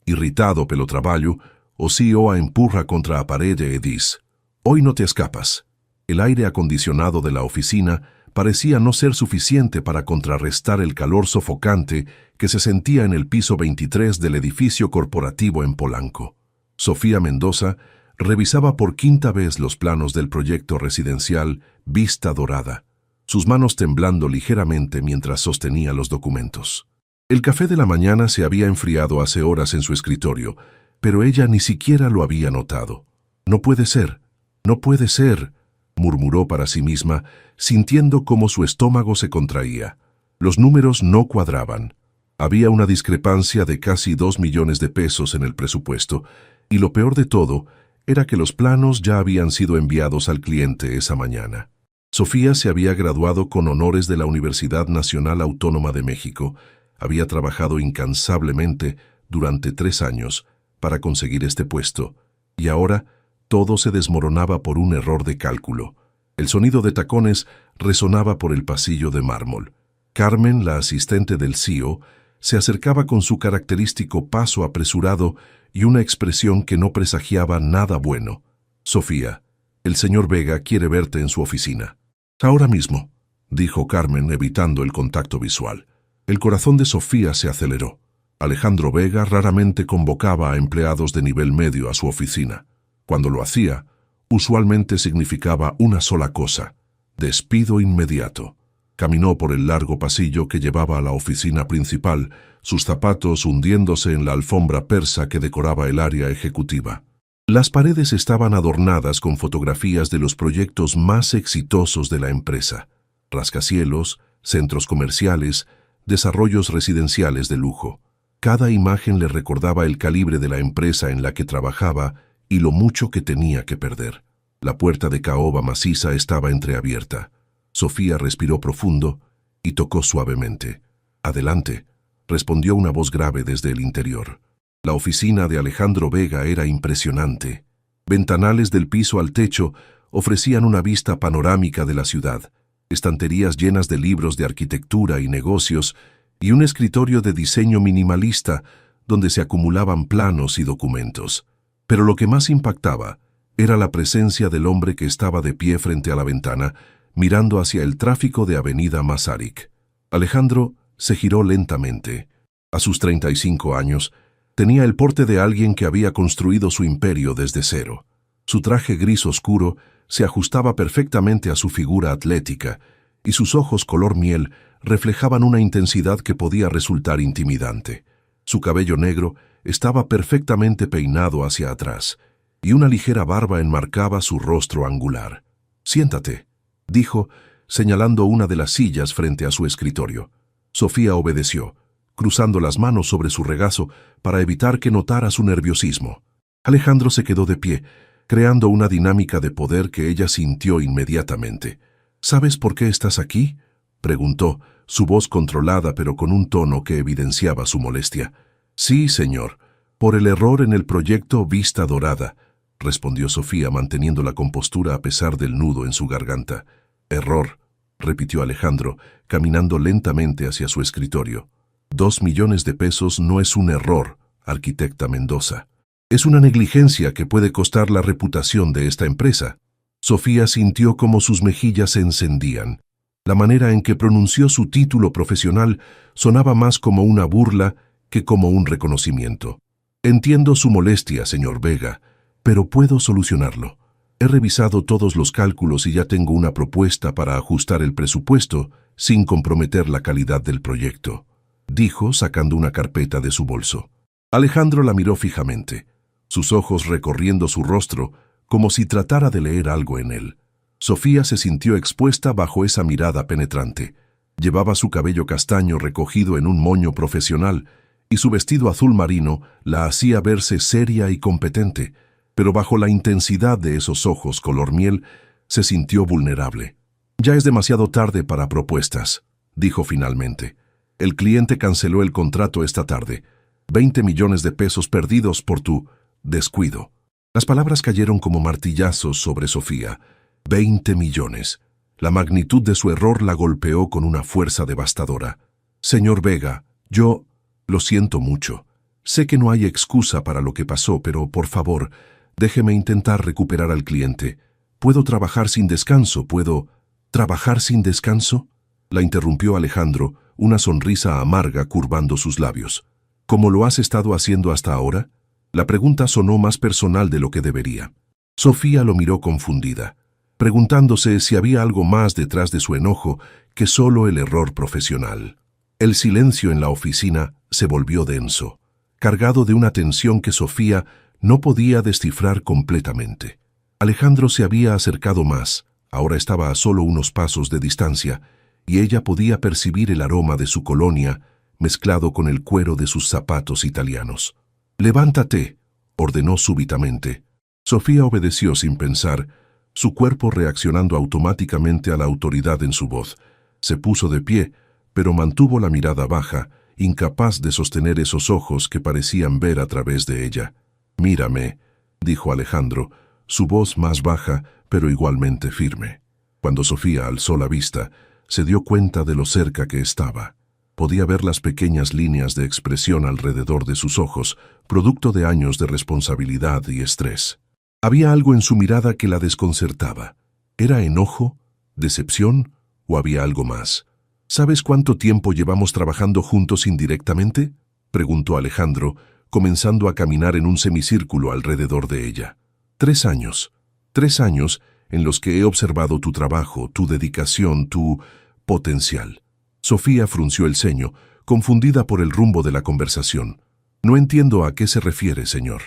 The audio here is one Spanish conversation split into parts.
Irritado pelo trabalho, o CEO a empurra contra a parede e diz: «Hoy no te escapas». El aire acondicionado de la oficina parecía no ser suficiente para contrarrestar el calor sofocante que se sentía en el piso 23 del edificio corporativo en Polanco. Sofía Mendoza revisaba por quinta vez los planos del proyecto residencial Vista Dorada, sus manos temblando ligeramente mientras sostenía los documentos. El café de la mañana se había enfriado hace horas en su escritorio, pero ella ni siquiera lo había notado. «No puede ser, no puede ser», murmuró para sí misma, sintiendo cómo su estómago se contraía. Los números no cuadraban. Había una discrepancia de casi 2 millones de pesos en el presupuesto, y lo peor de todo era que los planos ya habían sido enviados al cliente esa mañana. Sofía se había graduado con honores de la Universidad Nacional Autónoma de México. Había trabajado incansablemente durante 3 años para conseguir este puesto, y ahora todo se desmoronaba por un error de cálculo. El sonido de tacones resonaba por el pasillo de mármol. Carmen, la asistente del CEO, se acercaba con su característico paso apresurado y una expresión que no presagiaba nada bueno. «Sofía, el señor Vega quiere verte en su oficina». «Ahora mismo», dijo Carmen, evitando el contacto visual. El corazón de Sofía se aceleró. Alejandro Vega raramente convocaba a empleados de nivel medio a su oficina. Cuando lo hacía, usualmente significaba una sola cosa: despido inmediato. Caminó por el largo pasillo que llevaba a la oficina principal, sus zapatos hundiéndose en la alfombra persa que decoraba el área ejecutiva. Las paredes estaban adornadas con fotografías de los proyectos más exitosos de la empresa: rascacielos, centros comerciales, desarrollos residenciales de lujo. Cada imagen le recordaba el calibre de la empresa en la que trabajaba y lo mucho que tenía que perder. La puerta de caoba maciza estaba entreabierta. Sofía respiró profundo y tocó suavemente. «Adelante», respondió una voz grave desde el interior. La oficina de Alejandro Vega era impresionante. Ventanales del piso al techo ofrecían una vista panorámica de la ciudad, estanterías llenas de libros de arquitectura y negocios, y un escritorio de diseño minimalista donde se acumulaban planos y documentos. Pero lo que más impactaba era la presencia del hombre que estaba de pie frente a la ventana, mirando hacia el tráfico de Avenida Masaryk. Alejandro se giró lentamente. A sus 35 años, tenía el porte de alguien que había construido su imperio desde cero. Su traje gris oscuro se ajustaba perfectamente a su figura atlética, y sus ojos color miel reflejaban una intensidad que podía resultar intimidante. Su cabello negro estaba perfectamente peinado hacia atrás, y una ligera barba enmarcaba su rostro angular. «Siéntate», dijo, señalando una de las sillas frente a su escritorio. Sofía obedeció, cruzando las manos sobre su regazo para evitar que notara su nerviosismo. Alejandro se quedó de pie, creando una dinámica de poder que ella sintió inmediatamente. «¿Sabes por qué estás aquí?», preguntó, su voz controlada pero con un tono que evidenciaba su molestia. «Sí, señor, por el error en el proyecto Vista Dorada», respondió Sofía manteniendo la compostura a pesar del nudo en su garganta. «Error», repitió Alejandro, caminando lentamente hacia su escritorio. 2 millones de pesos no es un error, arquitecta Mendoza. Es una negligencia que puede costar la reputación de esta empresa». Sofía sintió cómo sus mejillas se encendían. La manera en que pronunció su título profesional sonaba más como una burla que como un reconocimiento. «Entiendo su molestia, señor Vega, pero puedo solucionarlo. He revisado todos los cálculos y ya tengo una propuesta para ajustar el presupuesto sin comprometer la calidad del proyecto», dijo, sacando una carpeta de su bolso. Alejandro la miró fijamente, sus ojos recorriendo su rostro como si tratara de leer algo en él. Sofía se sintió expuesta bajo esa mirada penetrante. Llevaba su cabello castaño recogido en un moño profesional y su vestido azul marino la hacía verse seria y competente, pero bajo la intensidad de esos ojos color miel se sintió vulnerable. «Ya es demasiado tarde para propuestas», dijo finalmente. «El cliente canceló el contrato esta tarde. 20 millones de pesos perdidos por tu descuido». Las palabras cayeron como martillazos sobre Sofía. 20 millones. La magnitud de su error la golpeó con una fuerza devastadora. «Señor Vega, yo lo siento mucho. Sé que no hay excusa para lo que pasó, pero por favor, déjeme intentar recuperar al cliente. ¿Puedo trabajar sin descanso? ¿Puedo trabajar sin descanso? La interrumpió Alejandro, una sonrisa amarga curvando sus labios. ¿Cómo lo has estado haciendo hasta ahora? La pregunta sonó más personal de lo que debería. Sofía lo miró confundida, preguntándose si había algo más detrás de su enojo que solo el error profesional. El silencio en la oficina se volvió denso, cargado de una tensión que Sofía no podía descifrar completamente. Alejandro se había acercado más, ahora estaba a solo unos pasos de distancia, y ella podía percibir el aroma de su colonia mezclado con el cuero de sus zapatos italianos. «Levántate», ordenó súbitamente. Sofía obedeció sin pensar, su cuerpo reaccionando automáticamente a la autoridad en su voz. Se puso de pie, pero mantuvo la mirada baja, incapaz de sostener esos ojos que parecían ver a través de ella. «Mírame», dijo Alejandro, su voz más baja, pero igualmente firme. Cuando Sofía alzó la vista, se dio cuenta de lo cerca que estaba. Podía ver las pequeñas líneas de expresión alrededor de sus ojos, producto de años de responsabilidad y estrés. Había algo en su mirada que la desconcertaba. ¿Era enojo? ¿Decepción? ¿O había algo más? ¿Sabes cuánto tiempo llevamos trabajando juntos indirectamente?, preguntó Alejandro, comenzando a caminar en un semicírculo alrededor de ella. 3 años. 3 años en los que he observado tu trabajo, tu dedicación, tu potencial. Sofía frunció el ceño, confundida por el rumbo de la conversación. No entiendo a qué se refiere, señor.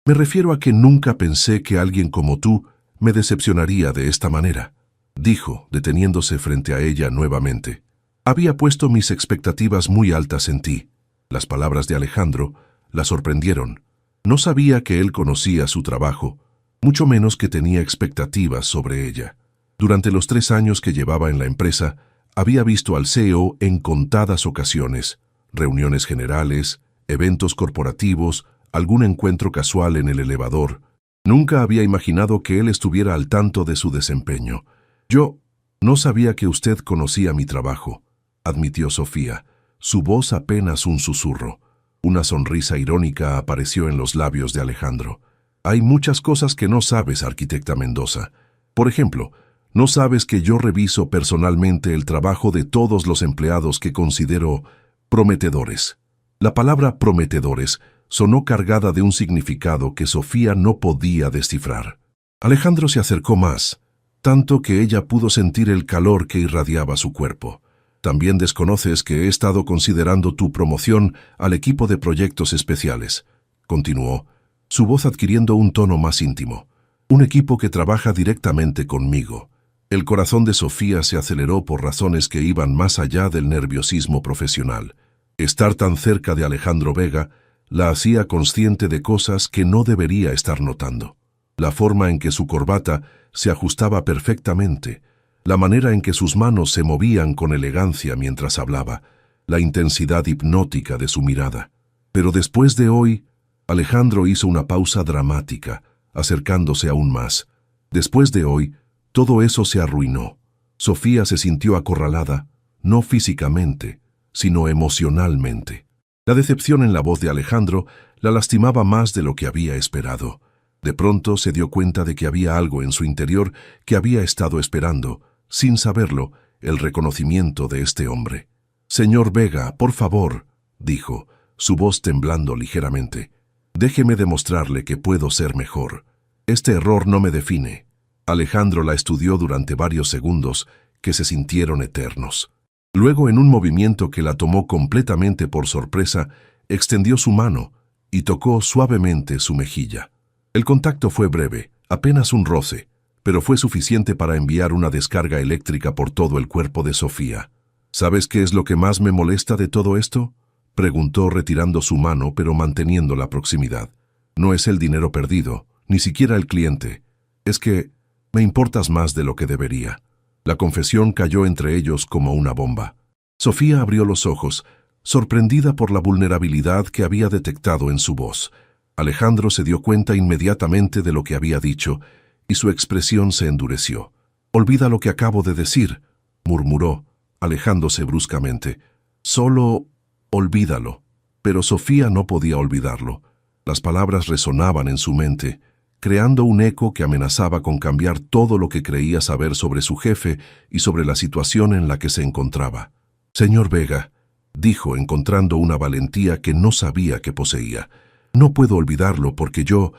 Me refiero a que nunca pensé que alguien como tú me decepcionaría de esta manera, dijo, deteniéndose frente a ella nuevamente. Había puesto mis expectativas muy altas en ti. Las palabras de Alejandro la sorprendieron. No sabía que él conocía su trabajo, mucho menos que tenía expectativas sobre ella. Durante los 3 años que llevaba en la empresa, había visto al CEO en contadas ocasiones, reuniones generales, eventos corporativos, algún encuentro casual en el elevador. Nunca había imaginado que él estuviera al tanto de su desempeño. Yo no sabía que usted conocía mi trabajo, admitió Sofía, su voz apenas un susurro. Una sonrisa irónica apareció en los labios de Alejandro. Hay muchas cosas que no sabes, arquitecta Mendoza. Por ejemplo, no sabes que yo reviso personalmente el trabajo de todos los empleados que considero prometedores. La palabra prometedores sonó cargada de un significado que Sofía no podía descifrar. Alejandro se acercó más, tanto que ella pudo sentir el calor que irradiaba su cuerpo. También desconoces que he estado considerando tu promoción al equipo de proyectos especiales, continuó, su voz adquiriendo un tono más íntimo. Un equipo que trabaja directamente conmigo. El corazón de Sofía se aceleró por razones que iban más allá del nerviosismo profesional. Estar tan cerca de Alejandro Vega la hacía consciente de cosas que no debería estar notando. La forma en que su corbata se ajustaba perfectamente, la manera en que sus manos se movían con elegancia mientras hablaba, la intensidad hipnótica de su mirada. Pero después de hoy, Alejandro hizo una pausa dramática, acercándose aún más. Después de hoy, todo eso se arruinó. Sofía se sintió acorralada, no físicamente, sino emocionalmente. La decepción en la voz de Alejandro la lastimaba más de lo que había esperado. De pronto se dio cuenta de que había algo en su interior que había estado esperando, sin saberlo, el reconocimiento de este hombre. «Señor Vega, por favor», dijo, su voz temblando ligeramente. «Déjeme demostrarle que puedo ser mejor. Este error no me define». Alejandro la estudió durante varios segundos que se sintieron eternos. Luego, en un movimiento que la tomó completamente por sorpresa, extendió su mano y tocó suavemente su mejilla. El contacto fue breve, apenas un roce, pero fue suficiente para enviar una descarga eléctrica por todo el cuerpo de Sofía. «¿Sabes qué es lo que más me molesta de todo esto?», preguntó retirando su mano pero manteniendo la proximidad. «No es el dinero perdido, ni siquiera el cliente. Es que me importas más de lo que debería». La confesión cayó entre ellos como una bomba. Sofía abrió los ojos, sorprendida por la vulnerabilidad que había detectado en su voz. Alejandro se dio cuenta inmediatamente de lo que había dicho, y su expresión se endureció. «Olvida lo que acabo de decir», murmuró, alejándose bruscamente. «Solo olvídalo». Pero Sofía no podía olvidarlo. Las palabras resonaban en su mente, creando un eco que amenazaba con cambiar todo lo que creía saber sobre su jefe y sobre la situación en la que se encontraba. «Señor Vega», dijo, encontrando una valentía que no sabía que poseía, «no puedo olvidarlo porque yo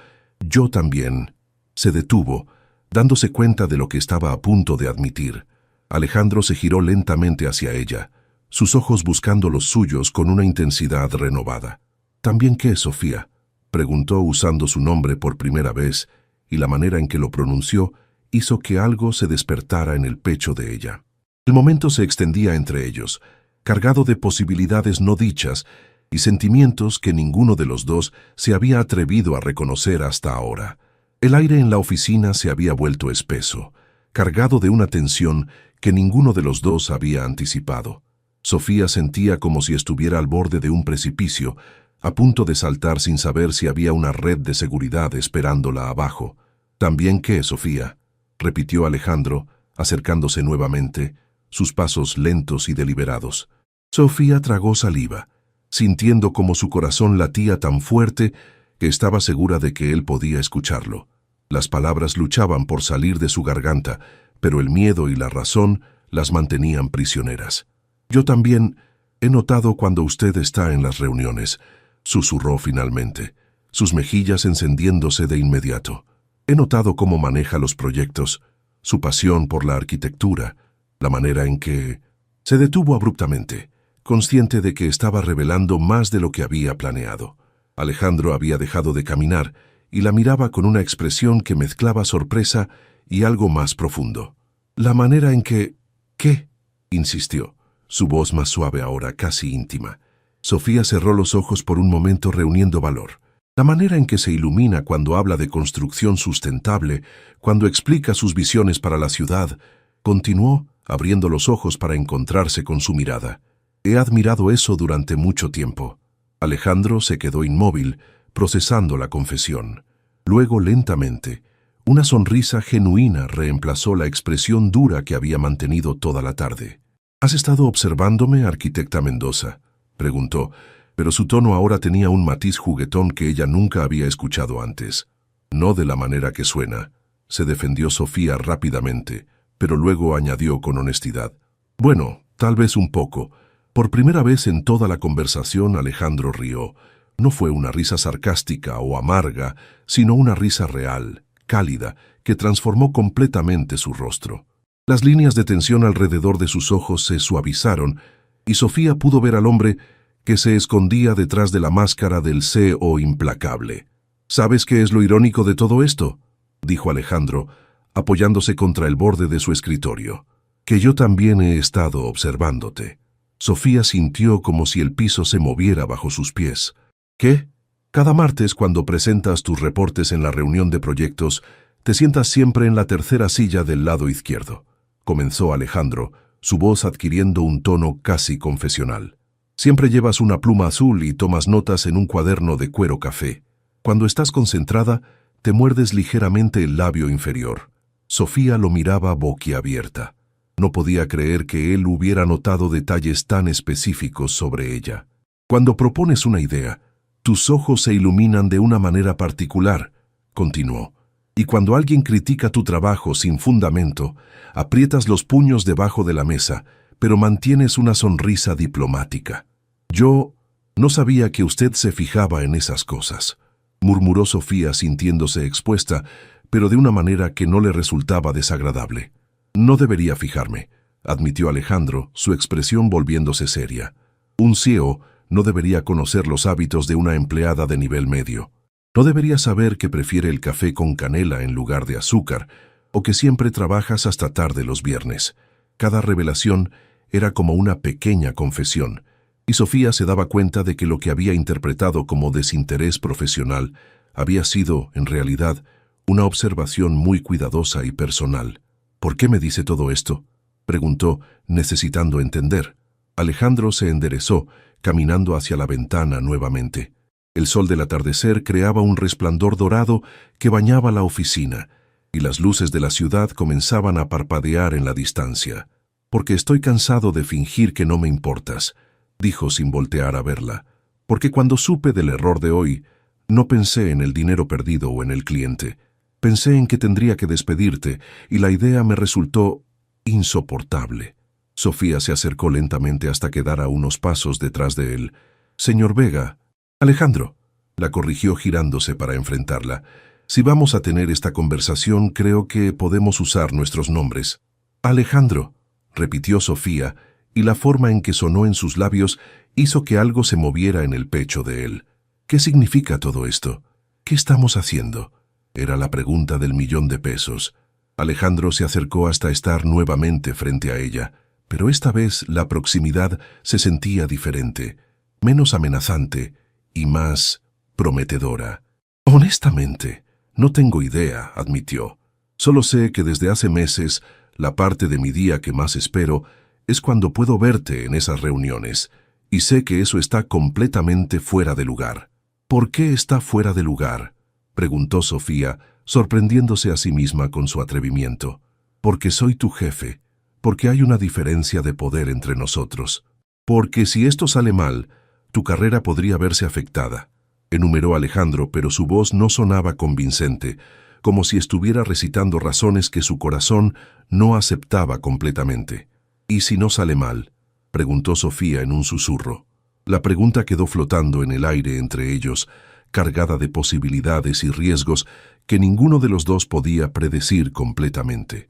también». Se detuvo, dándose cuenta de lo que estaba a punto de admitir. Alejandro se giró lentamente hacia ella, sus ojos buscando los suyos con una intensidad renovada. «¿También qué, Sofía?», preguntó usando su nombre por primera vez, y la manera en que lo pronunció hizo que algo se despertara en el pecho de ella. El momento se extendía entre ellos, cargado de posibilidades no dichas y sentimientos que ninguno de los dos se había atrevido a reconocer hasta ahora. El aire en la oficina se había vuelto espeso, cargado de una tensión que ninguno de los dos había anticipado. Sofía sentía como si estuviera al borde de un precipicio, a punto de saltar sin saber si había una red de seguridad esperándola abajo. «¿También qué, Sofía?», repitió Alejandro, acercándose nuevamente, sus pasos lentos y deliberados. Sofía tragó saliva, sintiendo como su corazón latía tan fuerte que estaba segura de que él podía escucharlo. Las palabras luchaban por salir de su garganta, pero el miedo y la razón las mantenían prisioneras. «Yo también he notado cuando usted está en las reuniones», susurró finalmente, sus mejillas encendiéndose de inmediato. «He notado cómo maneja los proyectos, su pasión por la arquitectura, la manera en que...». Se detuvo abruptamente, consciente de que estaba revelando más de lo que había planeado. Alejandro había dejado de caminar y la miraba con una expresión que mezclaba sorpresa y algo más profundo. «La manera en que...». «¿Qué?», insistió, su voz más suave ahora, casi íntima. Sofía cerró los ojos por un momento reuniendo valor. «La manera en que se ilumina cuando habla de construcción sustentable, cuando explica sus visiones para la ciudad», continuó, abriendo los ojos para encontrarse con su mirada. «He admirado eso durante mucho tiempo». Alejandro se quedó inmóvil, procesando la confesión. Luego, lentamente, una sonrisa genuina reemplazó la expresión dura que había mantenido toda la tarde. «¿Has estado observándome, arquitecta Mendoza?», preguntó, pero su tono ahora tenía un matiz juguetón que ella nunca había escuchado antes. «No de la manera que suena», se defendió Sofía rápidamente, pero luego añadió con honestidad. «Bueno, tal vez un poco». Por primera vez en toda la conversación Alejandro rió. No fue una risa sarcástica o amarga, sino una risa real, cálida, que transformó completamente su rostro. Las líneas de tensión alrededor de sus ojos se suavizaron, y Sofía pudo ver al hombre que se escondía detrás de la máscara del CEO implacable. «¿Sabes qué es lo irónico de todo esto?», dijo Alejandro, apoyándose contra el borde de su escritorio. «Que yo también he estado observándote». Sofía sintió como si el piso se moviera bajo sus pies. «¿Qué? Cada martes, cuando presentas tus reportes en la reunión de proyectos, te sientas siempre en la tercera silla del lado izquierdo», comenzó Alejandro, su voz adquiriendo un tono casi confesional. «Siempre llevas una pluma azul y tomas notas en un cuaderno de cuero café. Cuando estás concentrada, te muerdes ligeramente el labio inferior». Sofía lo miraba boquiabierta. No podía creer que él hubiera notado detalles tan específicos sobre ella. «Cuando propones una idea, tus ojos se iluminan de una manera particular», continuó. «Y cuando alguien critica tu trabajo sin fundamento, aprietas los puños debajo de la mesa, pero mantienes una sonrisa diplomática. Yo no sabía que usted se fijaba en esas cosas», murmuró Sofía sintiéndose expuesta, pero de una manera que no le resultaba desagradable. «No debería fijarme», admitió Alejandro, su expresión volviéndose seria. «Un CEO no debería conocer los hábitos de una empleada de nivel medio. No debería saber que prefiere el café con canela en lugar de azúcar, o que siempre trabajas hasta tarde los viernes». Cada revelación era como una pequeña confesión, y Sofía se daba cuenta de que lo que había interpretado como desinterés profesional había sido, en realidad, una observación muy cuidadosa y personal. «¿Por qué me dice todo esto?», preguntó, necesitando entender. Alejandro se enderezó, caminando hacia la ventana nuevamente. El sol del atardecer creaba un resplandor dorado que bañaba la oficina, y las luces de la ciudad comenzaban a parpadear en la distancia. «Porque estoy cansado de fingir que no me importas», dijo sin voltear a verla. Porque cuando supe del error de hoy, no pensé en el dinero perdido o en el cliente. Pensé en que tendría que despedirte y la idea me resultó insoportable. Sofía se acercó lentamente hasta quedar a unos pasos detrás de él. «Señor Vega». «Alejandro», la corrigió girándose para enfrentarla. «Si vamos a tener esta conversación, creo que podemos usar nuestros nombres». «Alejandro», repitió Sofía, y la forma en que sonó en sus labios hizo que algo se moviera en el pecho de él. «¿Qué significa todo esto? ¿Qué estamos haciendo?». Era la pregunta del $1.000.000. Alejandro se acercó hasta estar nuevamente frente a ella, pero esta vez la proximidad se sentía diferente, menos amenazante y más prometedora. «Honestamente, no tengo idea», admitió. «Solo sé que desde hace meses la parte de mi día que más espero es cuando puedo verte en esas reuniones, y sé que eso está completamente fuera de lugar». «¿Por qué está fuera de lugar?», preguntó Sofía, sorprendiéndose a sí misma con su atrevimiento. «Porque soy tu jefe, porque hay una diferencia de poder entre nosotros. Porque si esto sale mal, tu carrera podría verse afectada», enumeró Alejandro, pero su voz no sonaba convincente, como si estuviera recitando razones que su corazón no aceptaba completamente. «¿Y si no sale mal?», preguntó Sofía en un susurro. La pregunta quedó flotando en el aire entre ellos, cargada de posibilidades y riesgos que ninguno de los dos podía predecir completamente.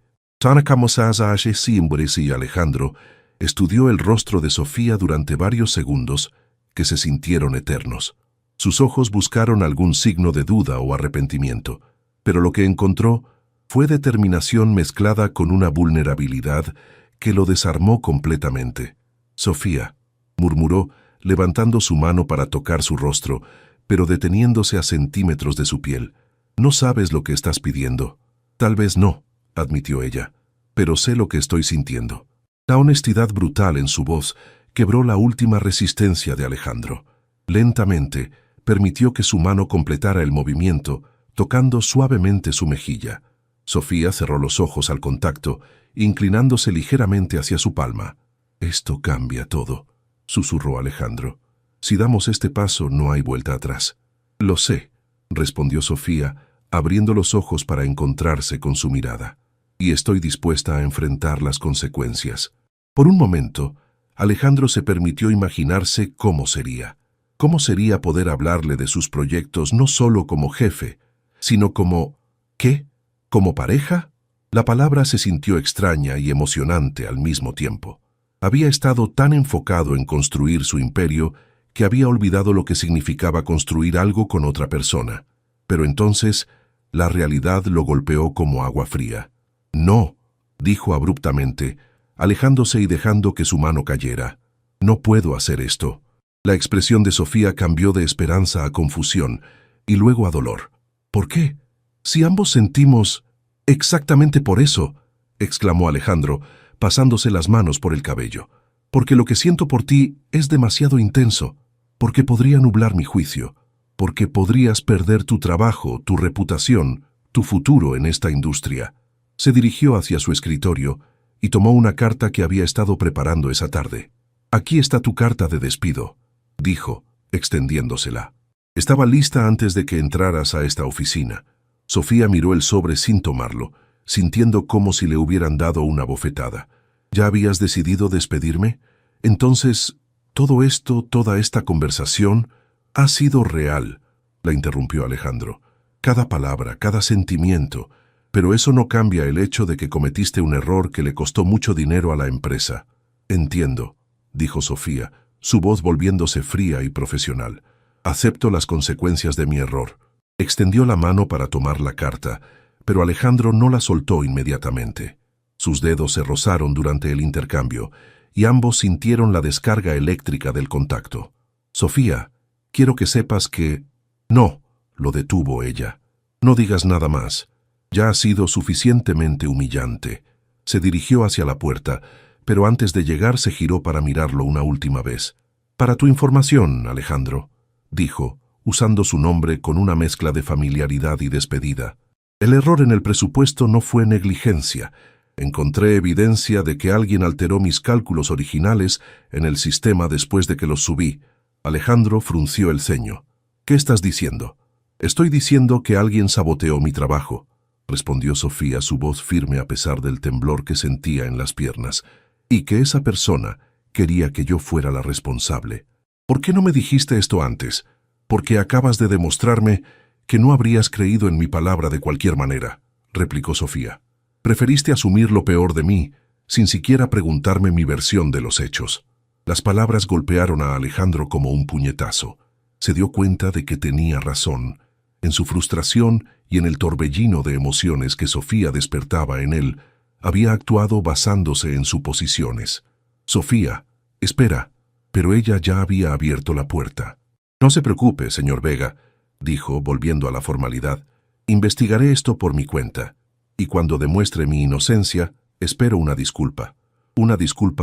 Alejandro estudió el rostro de Sofía durante varios segundos que se sintieron eternos. Sus ojos buscaron algún signo de duda o arrepentimiento, pero lo que encontró fue determinación mezclada con una vulnerabilidad que lo desarmó completamente. «Sofía», murmuró, levantando su mano para tocar su rostro, pero deteniéndose a centímetros de su piel. «No sabes lo que estás pidiendo». «Tal vez no», admitió ella, «pero sé lo que estoy sintiendo». La honestidad brutal en su voz quebró la última resistencia de Alejandro. Lentamente, permitió que su mano completara el movimiento, tocando suavemente su mejilla. Sofía cerró los ojos al contacto, inclinándose ligeramente hacia su palma. «Esto cambia todo», susurró Alejandro. «Si damos este paso, no hay vuelta atrás». «Lo sé», respondió Sofía, abriendo los ojos para encontrarse con su mirada. «Y estoy dispuesta a enfrentar las consecuencias». Por un momento, Alejandro se permitió imaginarse cómo sería. ¿Cómo sería poder hablarle de sus proyectos no solo como jefe, sino como... ¿qué? ¿Como pareja? La palabra se sintió extraña y emocionante al mismo tiempo. Había estado tan enfocado en construir su imperio que había olvidado lo que significaba construir algo con otra persona. Pero entonces, la realidad lo golpeó como agua fría. «No», dijo abruptamente, alejándose y dejando que su mano cayera. «No puedo hacer esto». La expresión de Sofía cambió de esperanza a confusión y luego a dolor. «¿Por qué? Si ambos sentimos...» «Exactamente por eso», exclamó Alejandro, pasándose las manos por el cabello. «Porque lo que siento por ti es demasiado intenso, porque podría nublar mi juicio, porque podrías perder tu trabajo, tu reputación, tu futuro en esta industria». Se dirigió hacia su escritorio y tomó una carta que había estado preparando esa tarde. «Aquí está tu carta de despido», dijo, extendiéndosela. «Estaba lista antes de que entraras a esta oficina». Sofía miró el sobre sin tomarlo, sintiendo como si le hubieran dado una bofetada. «¿Ya habías decidido despedirme? Entonces, todo esto, toda esta conversación, ha sido real», la interrumpió Alejandro. «Cada palabra, cada sentimiento, pero eso no cambia el hecho de que cometiste un error que le costó mucho dinero a la empresa». «Entiendo», dijo Sofía, su voz volviéndose fría y profesional. «Acepto las consecuencias de mi error». Extendió la mano para tomar la carta, pero Alejandro no la soltó inmediatamente. Sus dedos se rozaron durante el intercambio, y ambos sintieron la descarga eléctrica del contacto. «Sofía, quiero que sepas que...» «No», lo detuvo ella. «No digas nada más. Ya ha sido suficientemente humillante». Se dirigió hacia la puerta, pero antes de llegar se giró para mirarlo una última vez. «Para tu información, Alejandro», dijo, usando su nombre con una mezcla de familiaridad y despedida. «El error en el presupuesto no fue negligencia. Encontré evidencia de que alguien alteró mis cálculos originales en el sistema después de que los subí. Alejandro frunció el ceño. ¿Qué estás diciendo? Estoy diciendo que alguien saboteó mi trabajo, respondió Sofía, su voz firme a pesar del temblor que sentía en las piernas, y que esa persona quería que yo fuera la responsable. ¿Por qué no me dijiste esto antes? Porque acabas de demostrarme que no habrías creído en mi palabra de cualquier manera, replicó Sofía. Preferiste asumir lo peor de mí, sin siquiera preguntarme mi versión de los hechos. Las palabras golpearon a Alejandro como un puñetazo. Se dio cuenta de que tenía razón. En su frustración y en el torbellino de emociones que Sofía despertaba en él, había actuado basándose en suposiciones. Sofía, espera, pero ella ya había abierto la puerta. No se preocupe, señor Vega, dijo, volviendo a la formalidad. Investigaré esto por mi cuenta, y cuando demuestre mi inocencia, espero una disculpa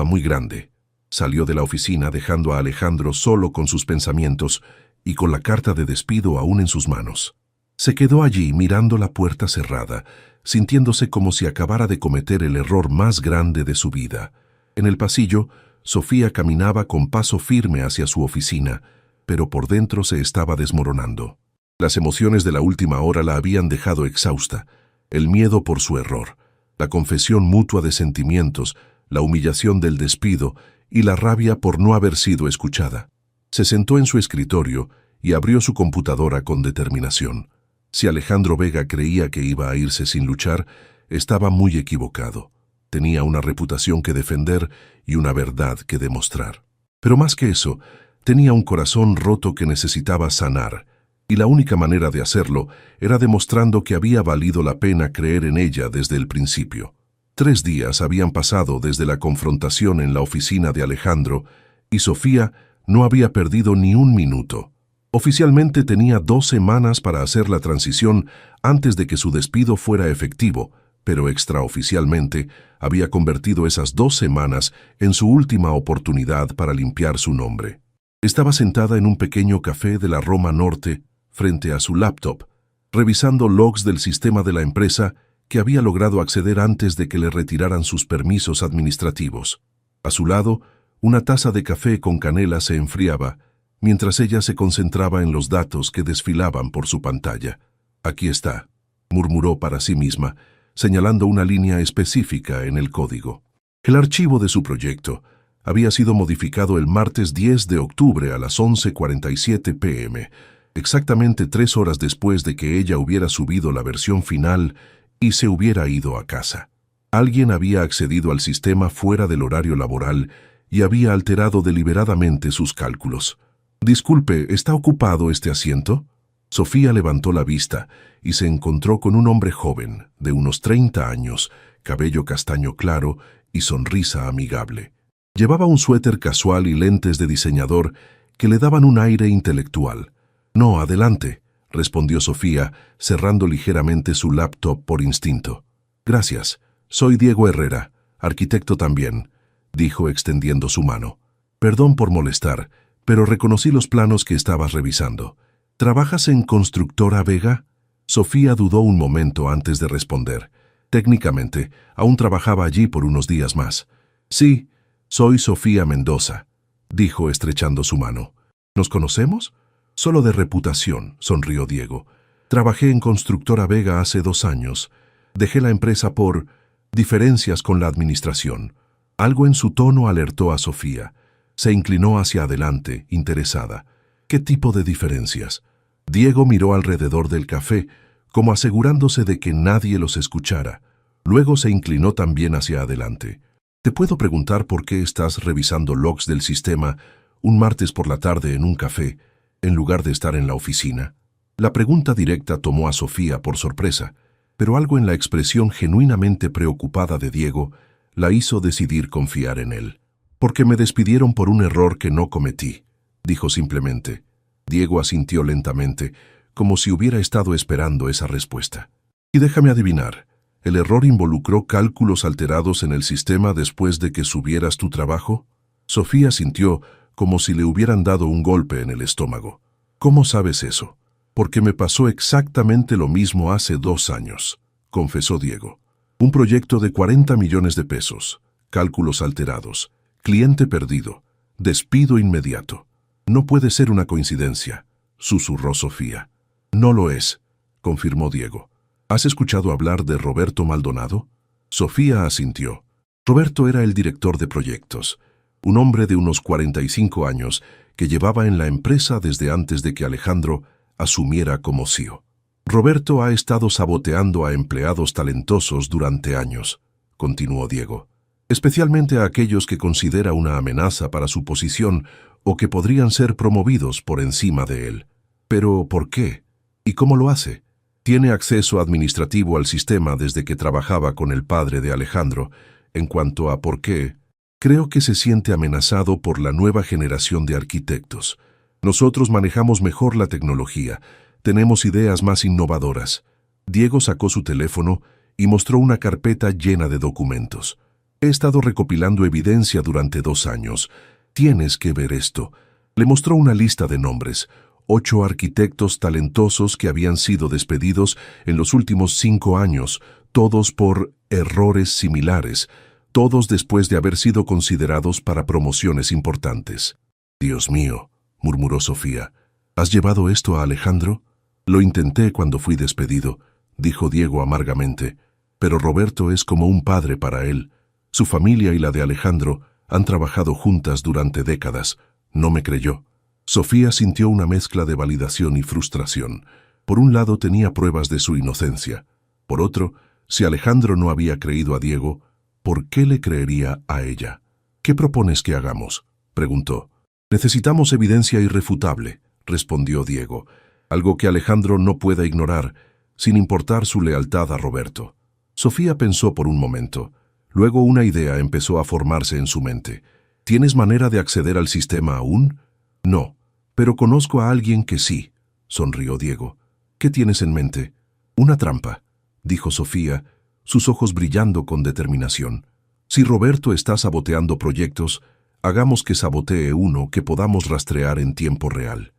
muy grande. Salió de la oficina dejando a Alejandro solo con sus pensamientos y con la carta de despido aún en sus manos. Se quedó allí mirando la puerta cerrada, sintiéndose como si acabara de cometer el error más grande de su vida. En el pasillo, Sofía caminaba con paso firme hacia su oficina, pero por dentro se estaba desmoronando. Las emociones de la última hora la habían dejado exhausta, el miedo por su error, la confesión mutua de sentimientos, la humillación del despido y la rabia por no haber sido escuchada. Se sentó en su escritorio y abrió su computadora con determinación. Si Alejandro Vega creía que iba a irse sin luchar, estaba muy equivocado. Tenía una reputación que defender y una verdad que demostrar. Pero más que eso, tenía un corazón roto que necesitaba sanar, y la única manera de hacerlo era demostrando que había valido la pena creer en ella desde el principio. 3 días habían pasado desde la confrontación en la oficina de Alejandro, y Sofía no había perdido ni un minuto. Oficialmente tenía 2 semanas para hacer la transición antes de que su despido fuera efectivo, pero extraoficialmente había convertido esas 2 semanas en su última oportunidad para limpiar su nombre. Estaba sentada en un pequeño café de la Roma Norte, frente a su laptop, revisando logs del sistema de la empresa que había logrado acceder antes de que le retiraran sus permisos administrativos. A su lado, una taza de café con canela se enfriaba, mientras ella se concentraba en los datos que desfilaban por su pantalla. «Aquí está», murmuró para sí misma, señalando una línea específica en el código. El archivo de su proyecto había sido modificado el martes 10 de octubre a las 11:47 p.m., exactamente 3 horas después de que ella hubiera subido la versión final y se hubiera ido a casa. Alguien había accedido al sistema fuera del horario laboral y había alterado deliberadamente sus cálculos. «Disculpe, ¿está ocupado este asiento?» Sofía levantó la vista y se encontró con un hombre joven, de unos 30 años, cabello castaño claro y sonrisa amigable. Llevaba un suéter casual y lentes de diseñador que le daban un aire intelectual. «No, adelante», respondió Sofía, cerrando ligeramente su laptop por instinto. «Gracias. Soy Diego Herrera, arquitecto también», dijo extendiendo su mano. «Perdón por molestar, pero reconocí los planos que estabas revisando. ¿Trabajas en Constructora Vega?» Sofía dudó un momento antes de responder. Técnicamente, aún trabajaba allí por unos días más. «Sí, soy Sofía Mendoza», dijo estrechando su mano. «¿Nos conocemos?» «Solo de reputación», sonrió Diego. «Trabajé en Constructora Vega hace 2 años. Dejé la empresa por diferencias con la administración». Algo en su tono alertó a Sofía. Se inclinó hacia adelante, interesada. «¿Qué tipo de diferencias?» Diego miró alrededor del café, como asegurándose de que nadie los escuchara. Luego se inclinó también hacia adelante. «¿Te puedo preguntar por qué estás revisando logs del sistema un martes por la tarde en un café, en lugar de estar en la oficina?» La pregunta directa tomó a Sofía por sorpresa, pero algo en la expresión genuinamente preocupada de Diego la hizo decidir confiar en él. «Porque me despidieron por un error que no cometí», dijo simplemente. Diego asintió lentamente, como si hubiera estado esperando esa respuesta. «Y déjame adivinar, ¿el error involucró cálculos alterados en el sistema después de que subieras tu trabajo?» Sofía sintió como si le hubieran dado un golpe en el estómago. «¿Cómo sabes eso?» «Porque me pasó exactamente lo mismo hace 2 años», confesó Diego. «Un proyecto de 40 millones de pesos, cálculos alterados, cliente perdido, despido inmediato. No puede ser una coincidencia, susurró Sofía. No lo es, confirmó Diego. ¿Has escuchado hablar de Roberto Maldonado? Sofía asintió. Roberto era el director de proyectos, un hombre de unos 45 años que llevaba en la empresa desde antes de que Alejandro asumiera como CEO. Roberto ha estado saboteando a empleados talentosos durante años, continuó Diego, especialmente a aquellos que considera una amenaza para su posición o que podrían ser promovidos por encima de él. Pero, ¿por qué? ¿Y cómo lo hace? Tiene acceso administrativo al sistema desde que trabajaba con el padre de Alejandro. En cuanto a por qué, creo que se siente amenazado por la nueva generación de arquitectos. Nosotros manejamos mejor la tecnología, tenemos ideas más innovadoras. Diego sacó su teléfono y mostró una carpeta llena de documentos. He estado recopilando evidencia durante 2 años. Tienes que ver esto. Le mostró una lista de nombres. 8 arquitectos talentosos que habían sido despedidos en los últimos 5 años, todos por errores similares, todos después de haber sido considerados para promociones importantes. Dios mío, murmuró Sofía. ¿Has llevado esto a Alejandro? Lo intenté cuando fui despedido, dijo Diego amargamente, pero Roberto es como un padre para él. Su familia y la de Alejandro han trabajado juntas durante décadas. No me creyó. Sofía sintió una mezcla de validación y frustración. Por un lado tenía pruebas de su inocencia. Por otro, si Alejandro no había creído a Diego, ¿por qué le creería a ella? ¿Qué propones que hagamos?, preguntó. Necesitamos evidencia irrefutable, respondió Diego, algo que Alejandro no pueda ignorar, sin importar su lealtad a Roberto. Sofía pensó por un momento. Luego una idea empezó a formarse en su mente. ¿Tienes manera de acceder al sistema aún? No, pero conozco a alguien que sí, sonrió Diego. ¿Qué tienes en mente? Una trampa, dijo Sofía, sus ojos brillando con determinación. Si Roberto está saboteando proyectos, hagamos que sabotee uno que podamos rastrear en tiempo real.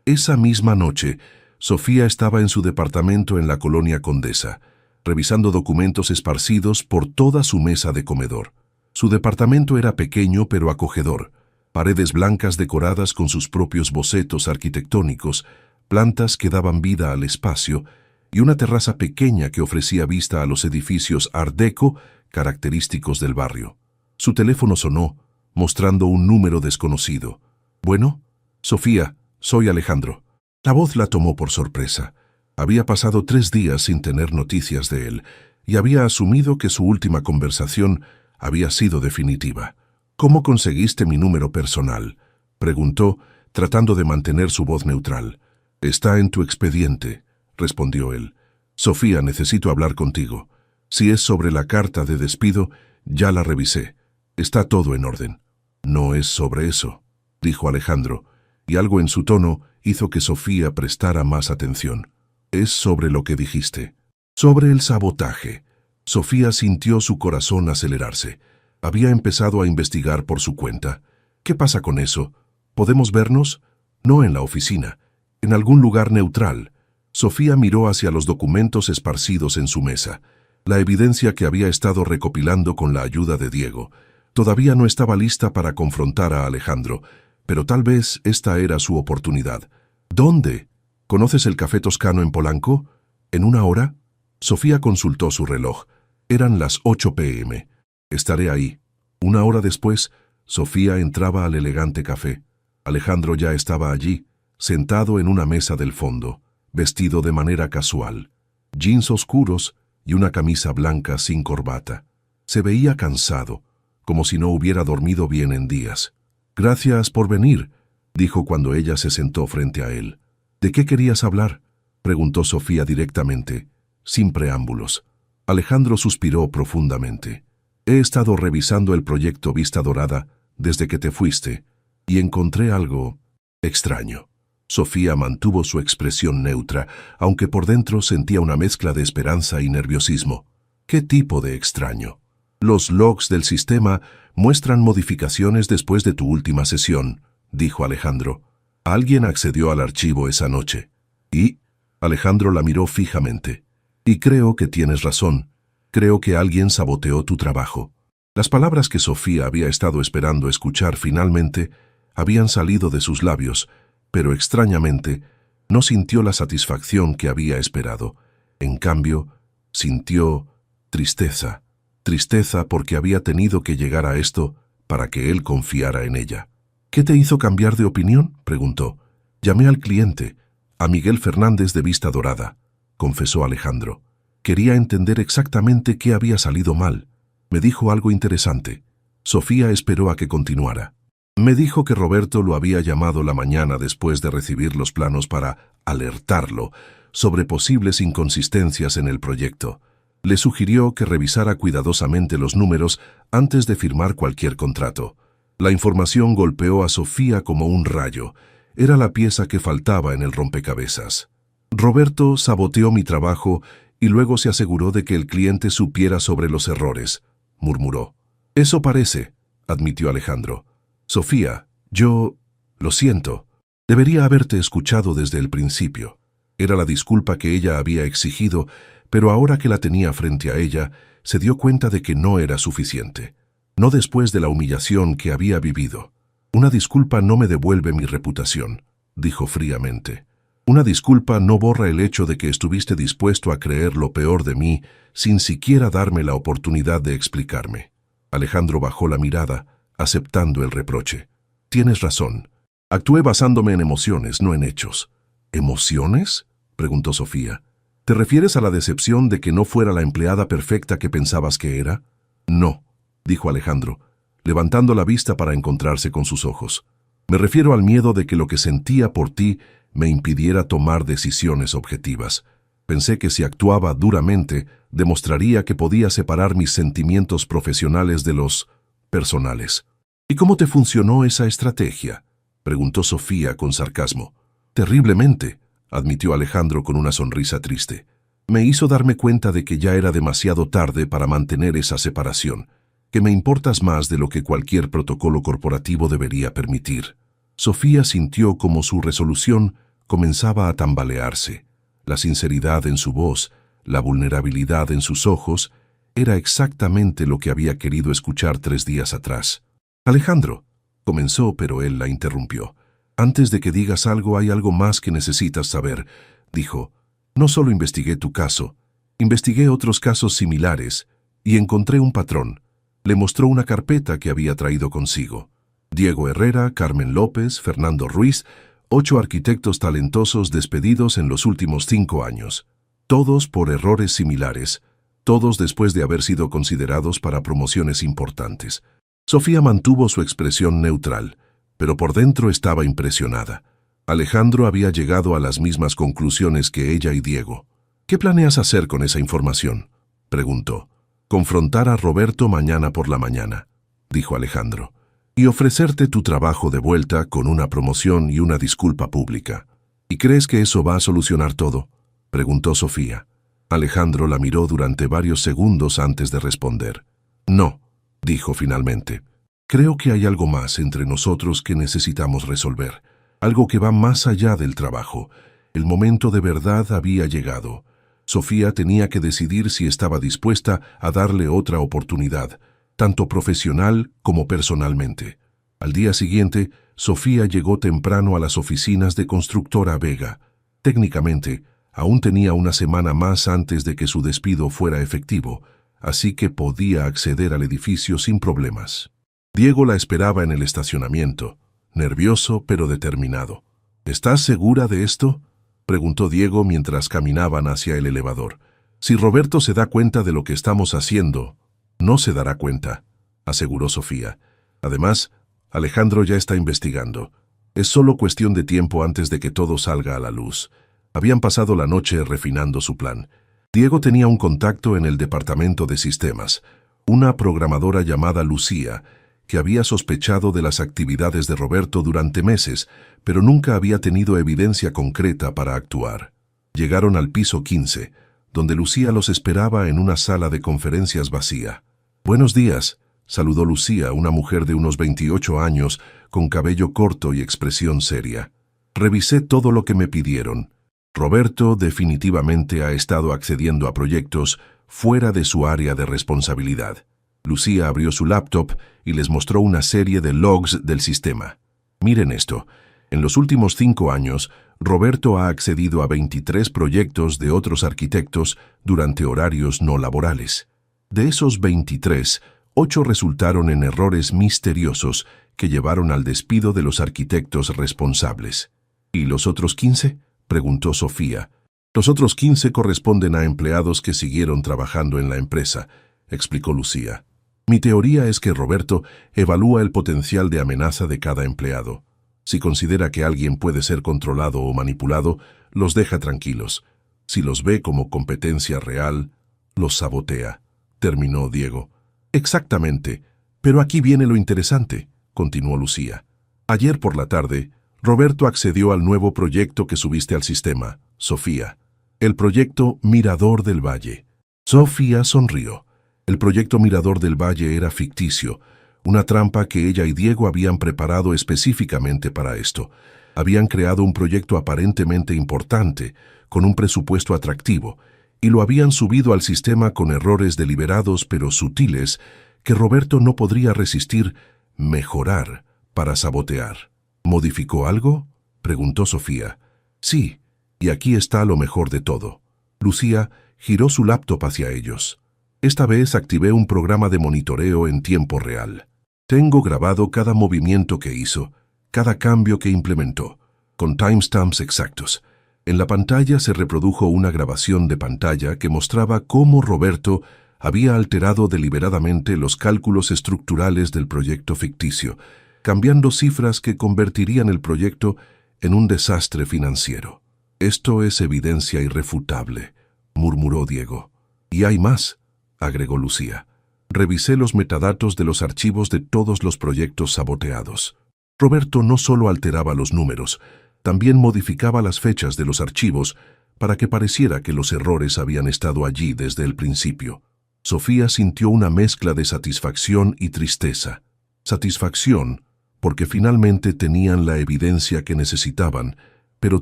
Esa misma noche, Sofía estaba en su departamento en la colonia Condesa, revisando documentos esparcidos por toda su mesa de comedor. Su departamento era pequeño pero acogedor, paredes blancas decoradas con sus propios bocetos arquitectónicos, plantas que daban vida al espacio y una terraza pequeña que ofrecía vista a los edificios Art Deco característicos del barrio. Su teléfono sonó, mostrando un número desconocido. «Bueno, Sofía, soy Alejandro». La voz la tomó por sorpresa. Había pasado 3 días sin tener noticias de él y había asumido que su última conversación había sido definitiva. «¿Cómo conseguiste mi número personal?», preguntó, tratando de mantener su voz neutral. «Está en tu expediente», respondió él. «Sofía, necesito hablar contigo. Si es sobre la carta de despido, ya la revisé. Está todo en orden». «No es sobre eso», dijo Alejandro, y algo en su tono hizo que Sofía prestara más atención. «Es sobre lo que dijiste. Sobre el sabotaje». Sofía sintió su corazón acelerarse. Había empezado a investigar por su cuenta. «¿Qué pasa con eso? ¿Podemos vernos?» «No en la oficina. En algún lugar neutral». Sofía miró hacia los documentos esparcidos en su mesa, la evidencia que había estado recopilando con la ayuda de Diego. Todavía no estaba lista para confrontar a Alejandro, pero tal vez esta era su oportunidad. «¿Dónde? ¿Conoces el Café Toscano en Polanco? ¿En 1 hora?» Sofía consultó su reloj. Eran las 8 p.m. «Estaré ahí». 1 hora después, Sofía entraba al elegante café. Alejandro ya estaba allí, sentado en una mesa del fondo, vestido de manera casual, jeans oscuros y una camisa blanca sin corbata. Se veía cansado, como si no hubiera dormido bien en días. «Gracias por venir», dijo cuando ella se sentó frente a él. «¿De qué querías hablar?», preguntó Sofía directamente, sin preámbulos. Alejandro suspiró profundamente. «He estado revisando el proyecto Vista Dorada desde que te fuiste y encontré algo extraño». Sofía mantuvo su expresión neutra, aunque por dentro sentía una mezcla de esperanza y nerviosismo. «¿Qué tipo de extraño?». «Los logs del sistema muestran modificaciones después de tu última sesión», dijo Alejandro. «Alguien accedió al archivo esa noche». «¿Y?» Alejandro la miró fijamente. «Y creo que tienes razón. Creo que alguien saboteó tu trabajo». Las palabras que Sofía había estado esperando escuchar finalmente habían salido de sus labios, pero extrañamente no sintió la satisfacción que había esperado. En cambio, sintió tristeza. Tristeza porque había tenido que llegar a esto para que él confiara en ella. ¿Qué te hizo cambiar de opinión?, preguntó. Llamé al cliente, a Miguel Fernández de Vista Dorada, confesó Alejandro. Quería entender exactamente qué había salido mal. Me dijo algo interesante. Sofía esperó a que continuara. Me dijo que Roberto lo había llamado la mañana después de recibir los planos para alertarlo sobre posibles inconsistencias en el proyecto. Le sugirió que revisara cuidadosamente los números antes de firmar cualquier contrato. La información golpeó a Sofía como un rayo. Era la pieza que faltaba en el rompecabezas. Roberto saboteó mi trabajo y luego se aseguró de que el cliente supiera sobre los errores, murmuró. Eso parece, admitió Alejandro. Sofía, lo siento. Debería haberte escuchado desde el principio. Era la disculpa que ella había exigido, pero ahora que la tenía frente a ella, se dio cuenta de que no era suficiente. No después de la humillación que había vivido. Una disculpa no me devuelve mi reputación, dijo fríamente. Una disculpa no borra el hecho de que estuviste dispuesto a creer lo peor de mí sin siquiera darme la oportunidad de explicarme. Alejandro bajó la mirada, aceptando el reproche. Tienes razón. Actué basándome en emociones, no en hechos. ¿Emociones?, preguntó Sofía. ¿Te refieres a la decepción de que no fuera la empleada perfecta que pensabas que era? No, dijo Alejandro, levantando la vista para encontrarse con sus ojos. Me refiero al miedo de que lo que sentía por ti me impidiera tomar decisiones objetivas. Pensé que si actuaba duramente, demostraría que podía separar mis sentimientos profesionales de los personales. ¿Y cómo te funcionó esa estrategia?, preguntó Sofía con sarcasmo. Terriblemente, admitió Alejandro con una sonrisa triste. Me hizo darme cuenta de que ya era demasiado tarde para mantener esa separación, que me importas más de lo que cualquier protocolo corporativo debería permitir. Sofía sintió como su resolución comenzaba a tambalearse. La sinceridad en su voz, la vulnerabilidad en sus ojos, era exactamente lo que había querido escuchar 3 días atrás. Alejandro, comenzó, pero él la interrumpió. Antes de que digas algo, hay algo más que necesitas saber, dijo. No solo investigué tu caso, investigué otros casos similares y encontré un patrón. Le mostró una carpeta que había traído consigo. Diego Herrera, Carmen López, Fernando Ruiz, 8 arquitectos talentosos despedidos en los últimos 5 años. Todos por errores similares, todos después de haber sido considerados para promociones importantes. Sofía mantuvo su expresión neutral, pero por dentro estaba impresionada. Alejandro había llegado a las mismas conclusiones que ella y Diego. ¿Qué planeas hacer con esa información?, preguntó. Confrontar a Roberto mañana por la mañana, dijo Alejandro, y ofrecerte tu trabajo de vuelta con una promoción y una disculpa pública. ¿Y crees que eso va a solucionar todo?, preguntó Sofía. Alejandro la miró durante varios segundos antes de responder. No, dijo finalmente. Creo que hay algo más entre nosotros que necesitamos resolver. Algo que va más allá del trabajo. El momento de verdad había llegado. Sofía tenía que decidir si estaba dispuesta a darle otra oportunidad, tanto profesional como personalmente. Al día siguiente, Sofía llegó temprano a las oficinas de Constructora Vega. Técnicamente, aún tenía una semana más antes de que su despido fuera efectivo, así que podía acceder al edificio sin problemas. Diego la esperaba en el estacionamiento, nervioso pero determinado. ¿Estás segura de esto?, preguntó Diego mientras caminaban hacia el elevador. Si Roberto se da cuenta de lo que estamos haciendo, no se dará cuenta, aseguró Sofía. Además, Alejandro ya está investigando. Es solo cuestión de tiempo antes de que todo salga a la luz. Habían pasado la noche refinando su plan. Diego tenía un contacto en el departamento de sistemas, una programadora llamada Lucía, que había sospechado de las actividades de Roberto durante meses, pero nunca había tenido evidencia concreta para actuar. Llegaron al piso 15, donde Lucía los esperaba en una sala de conferencias vacía. «Buenos días», saludó Lucía, una mujer de unos 28 años, con cabello corto y expresión seria. «Revisé todo lo que me pidieron. Roberto definitivamente ha estado accediendo a proyectos fuera de su área de responsabilidad. Lucía abrió su laptop y les mostró una serie de logs del sistema. Miren esto. En los últimos 5 años, Roberto ha accedido a 23 proyectos de otros arquitectos durante horarios no laborales. De esos 23, 8 resultaron en errores misteriosos que llevaron al despido de los arquitectos responsables. ¿Y los otros 15? Preguntó Sofía. Los otros 15 corresponden a empleados que siguieron trabajando en la empresa, explicó Lucía. Mi teoría es que Roberto evalúa el potencial de amenaza de cada empleado. Si considera que alguien puede ser controlado o manipulado, los deja tranquilos. Si los ve como competencia real, los sabotea, terminó Diego. Exactamente, pero aquí viene lo interesante, continuó Lucía. Ayer por la tarde, Roberto accedió al nuevo proyecto que subiste al sistema, Sofía. El proyecto Mirador del Valle. Sofía sonrió. El proyecto Mirador del Valle era ficticio, una trampa que ella y Diego habían preparado específicamente para esto. Habían creado un proyecto aparentemente importante, con un presupuesto atractivo, y lo habían subido al sistema con errores deliberados pero sutiles que Roberto no podría resistir mejorar para sabotear. ¿Modificó algo?, preguntó Sofía. Sí, y aquí está lo mejor de todo. Lucía giró su laptop hacia ellos. Esta vez activé un programa de monitoreo en tiempo real. Tengo grabado cada movimiento que hizo, cada cambio que implementó, con timestamps exactos. En la pantalla se reprodujo una grabación de pantalla que mostraba cómo Roberto había alterado deliberadamente los cálculos estructurales del proyecto ficticio, cambiando cifras que convertirían el proyecto en un desastre financiero. Esto es evidencia irrefutable, murmuró Diego. Y hay más, agregó Lucía. Revisé los metadatos de los archivos de todos los proyectos saboteados. Roberto no solo alteraba los números, también modificaba las fechas de los archivos para que pareciera que los errores habían estado allí desde el principio. Sofía sintió una mezcla de satisfacción y tristeza. Satisfacción, porque finalmente tenían la evidencia que necesitaban, pero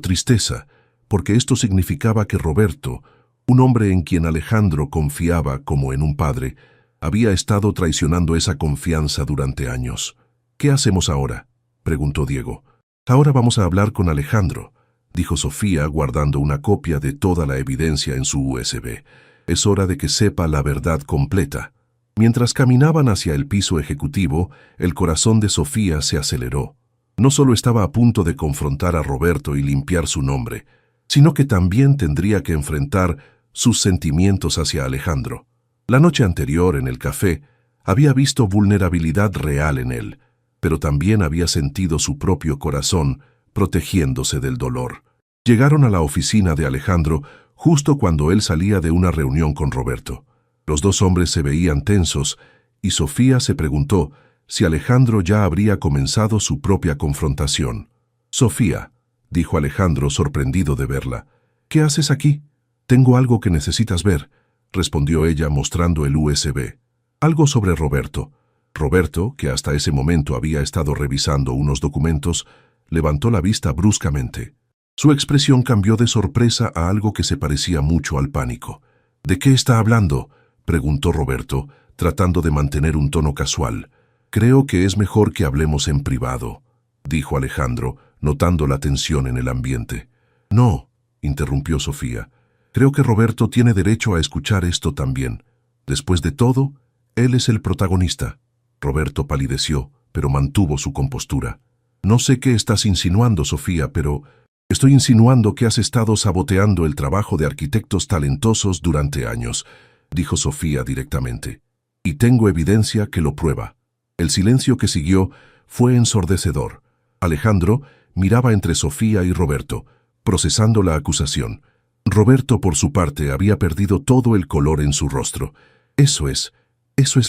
tristeza, porque esto significaba que Roberto, un hombre en quien Alejandro confiaba como en un padre, había estado traicionando esa confianza durante años. ¿Qué hacemos ahora?, preguntó Diego. Ahora vamos a hablar con Alejandro, dijo Sofía guardando una copia de toda la evidencia en su USB. Es hora de que sepa la verdad completa. Mientras caminaban hacia el piso ejecutivo, el corazón de Sofía se aceleró. No solo estaba a punto de confrontar a Roberto y limpiar su nombre, sino que también tendría que enfrentar sus sentimientos hacia Alejandro. La noche anterior, en el café, había visto vulnerabilidad real en él, pero también había sentido su propio corazón protegiéndose del dolor. Llegaron a la oficina de Alejandro justo cuando él salía de una reunión con Roberto. Los dos hombres se veían tensos y Sofía se preguntó si Alejandro ya habría comenzado su propia confrontación. «Sofía», dijo Alejandro sorprendido de verla, «¿qué haces aquí?» «Tengo algo que necesitas ver», respondió ella mostrando el USB. «Algo sobre Roberto». Roberto, que hasta ese momento había estado revisando unos documentos, levantó la vista bruscamente. Su expresión cambió de sorpresa a algo que se parecía mucho al pánico. «¿De qué está hablando?», preguntó Roberto, tratando de mantener un tono casual. «Creo que es mejor que hablemos en privado», dijo Alejandro, notando la tensión en el ambiente. «No», interrumpió Sofía. «Creo que Roberto tiene derecho a escuchar esto también. Después de todo, él es el protagonista». Roberto palideció, pero mantuvo su compostura. «No sé qué estás insinuando, Sofía, pero estoy insinuando que has estado saboteando el trabajo de arquitectos talentosos durante años», dijo Sofía directamente. «Y tengo evidencia que lo prueba». El silencio que siguió fue ensordecedor. Alejandro miraba entre Sofía y Roberto, procesando la acusación. Roberto, por su parte, había perdido todo el color en su rostro. Eso es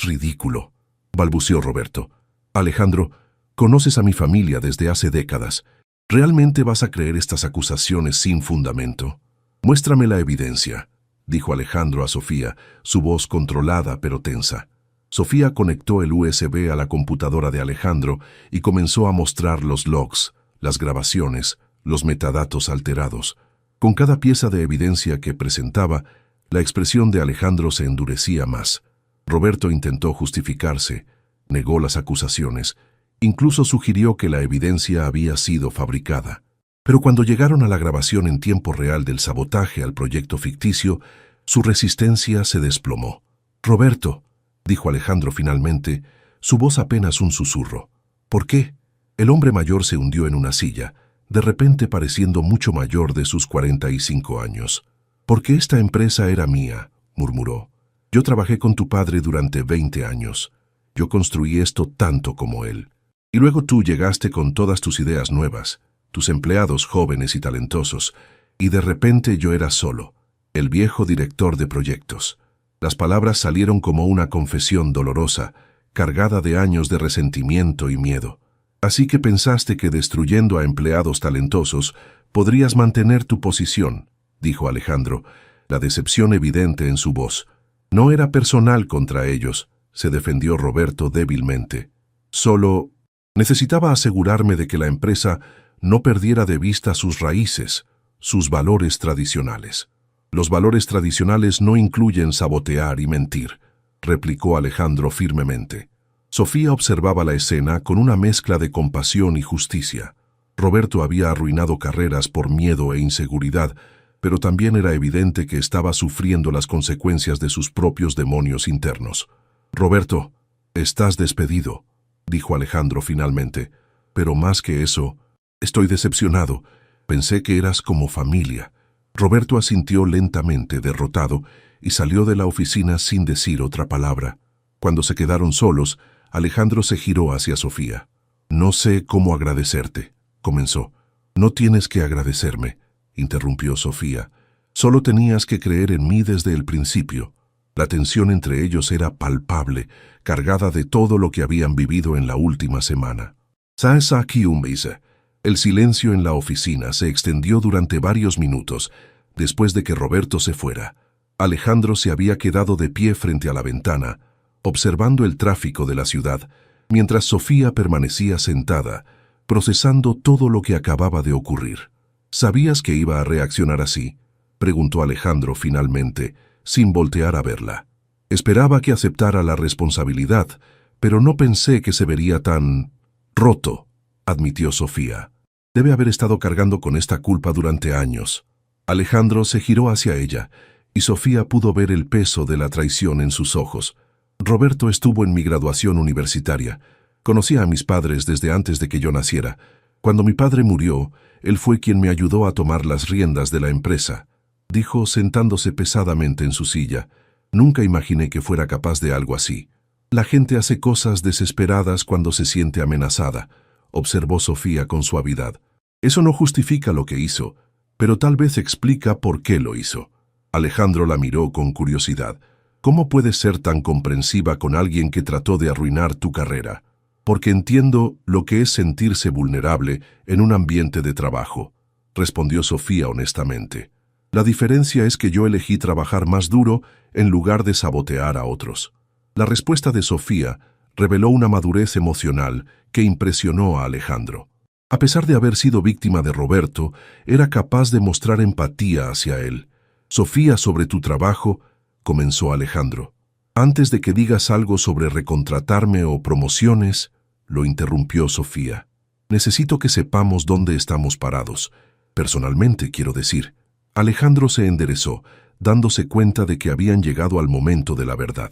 ridículo», balbuceó Roberto. «Alejandro, conoces a mi familia desde hace décadas. ¿Realmente vas a creer estas acusaciones sin fundamento? Muéstrame la evidencia», dijo Alejandro a Sofía, su voz controlada pero tensa. Sofía conectó el USB a la computadora de Alejandro y comenzó a mostrar los logs, las grabaciones, los metadatos alterados. Con cada pieza de evidencia que presentaba, la expresión de Alejandro se endurecía más. Roberto intentó justificarse, negó las acusaciones, incluso sugirió que la evidencia había sido fabricada. Pero cuando llegaron a la grabación en tiempo real del sabotaje al proyecto ficticio, su resistencia se desplomó. «Roberto», dijo Alejandro finalmente, su voz apenas un susurro. «¿Por qué?» El hombre mayor se hundió en una silla, de repente pareciendo mucho mayor de sus 45 años. «Porque esta empresa era mía», murmuró. «Yo trabajé con tu padre durante 20 años. Yo construí esto tanto como él. Y luego tú llegaste con todas tus ideas nuevas, tus empleados jóvenes y talentosos, y de repente yo era solo, el viejo director de proyectos». Las palabras salieron como una confesión dolorosa, cargada de años de resentimiento y miedo. «Así que pensaste que destruyendo a empleados talentosos podrías mantener tu posición», dijo Alejandro, la decepción evidente en su voz. «No era personal contra ellos», se defendió Roberto débilmente. «Solo necesitaba asegurarme de que la empresa no perdiera de vista sus raíces, sus valores tradicionales». «Los valores tradicionales no incluyen sabotear y mentir», replicó Alejandro firmemente. Sofía observaba la escena con una mezcla de compasión y justicia. Roberto había arruinado carreras por miedo e inseguridad, pero también era evidente que estaba sufriendo las consecuencias de sus propios demonios internos. «Roberto, estás despedido», dijo Alejandro finalmente. «Pero más que eso, estoy decepcionado. Pensé que eras como familia». Roberto asintió lentamente, derrotado, y salió de la oficina sin decir otra palabra. Cuando se quedaron solos, Alejandro se giró hacia Sofía. «No sé cómo agradecerte», comenzó. «No tienes que agradecerme», interrumpió Sofía. «Solo tenías que creer en mí desde el principio». La tensión entre ellos era palpable, cargada de todo lo que habían vivido en la última semana. «¿Sabes aquí un mes?» El silencio en la oficina se extendió durante varios minutos, después de que Roberto se fuera. Alejandro se había quedado de pie frente a la ventana, observando el tráfico de la ciudad, mientras Sofía permanecía sentada, procesando todo lo que acababa de ocurrir. «¿Sabías que iba a reaccionar así?», preguntó Alejandro finalmente, sin voltear a verla. «Esperaba que aceptara la responsabilidad, pero no pensé que se vería tan roto», admitió Sofía. «Debe haber estado cargando con esta culpa durante años». Alejandro se giró hacia ella, y Sofía pudo ver el peso de la traición en sus ojos. «Roberto estuvo en mi graduación universitaria. Conocía a mis padres desde antes de que yo naciera. Cuando mi padre murió, él fue quien me ayudó a tomar las riendas de la empresa», dijo sentándose pesadamente en su silla. «Nunca imaginé que fuera capaz de algo así». «La gente hace cosas desesperadas cuando se siente amenazada», observó Sofía con suavidad. «Eso no justifica lo que hizo, pero tal vez explica por qué lo hizo». Alejandro la miró con curiosidad. «¿Cómo puedes ser tan comprensiva con alguien que trató de arruinar tu carrera?» «Porque entiendo lo que es sentirse vulnerable en un ambiente de trabajo», respondió Sofía honestamente. «La diferencia es que yo elegí trabajar más duro en lugar de sabotear a otros». La respuesta de Sofía reveló una madurez emocional que impresionó a Alejandro. A pesar de haber sido víctima de Roberto, era capaz de mostrar empatía hacia él. «Sofía, sobre tu trabajo», comenzó Alejandro. «Antes de que digas algo sobre recontratarme o promociones», lo interrumpió Sofía. «Necesito que sepamos dónde estamos parados. Personalmente, quiero decir». Alejandro se enderezó, dándose cuenta de que habían llegado al momento de la verdad.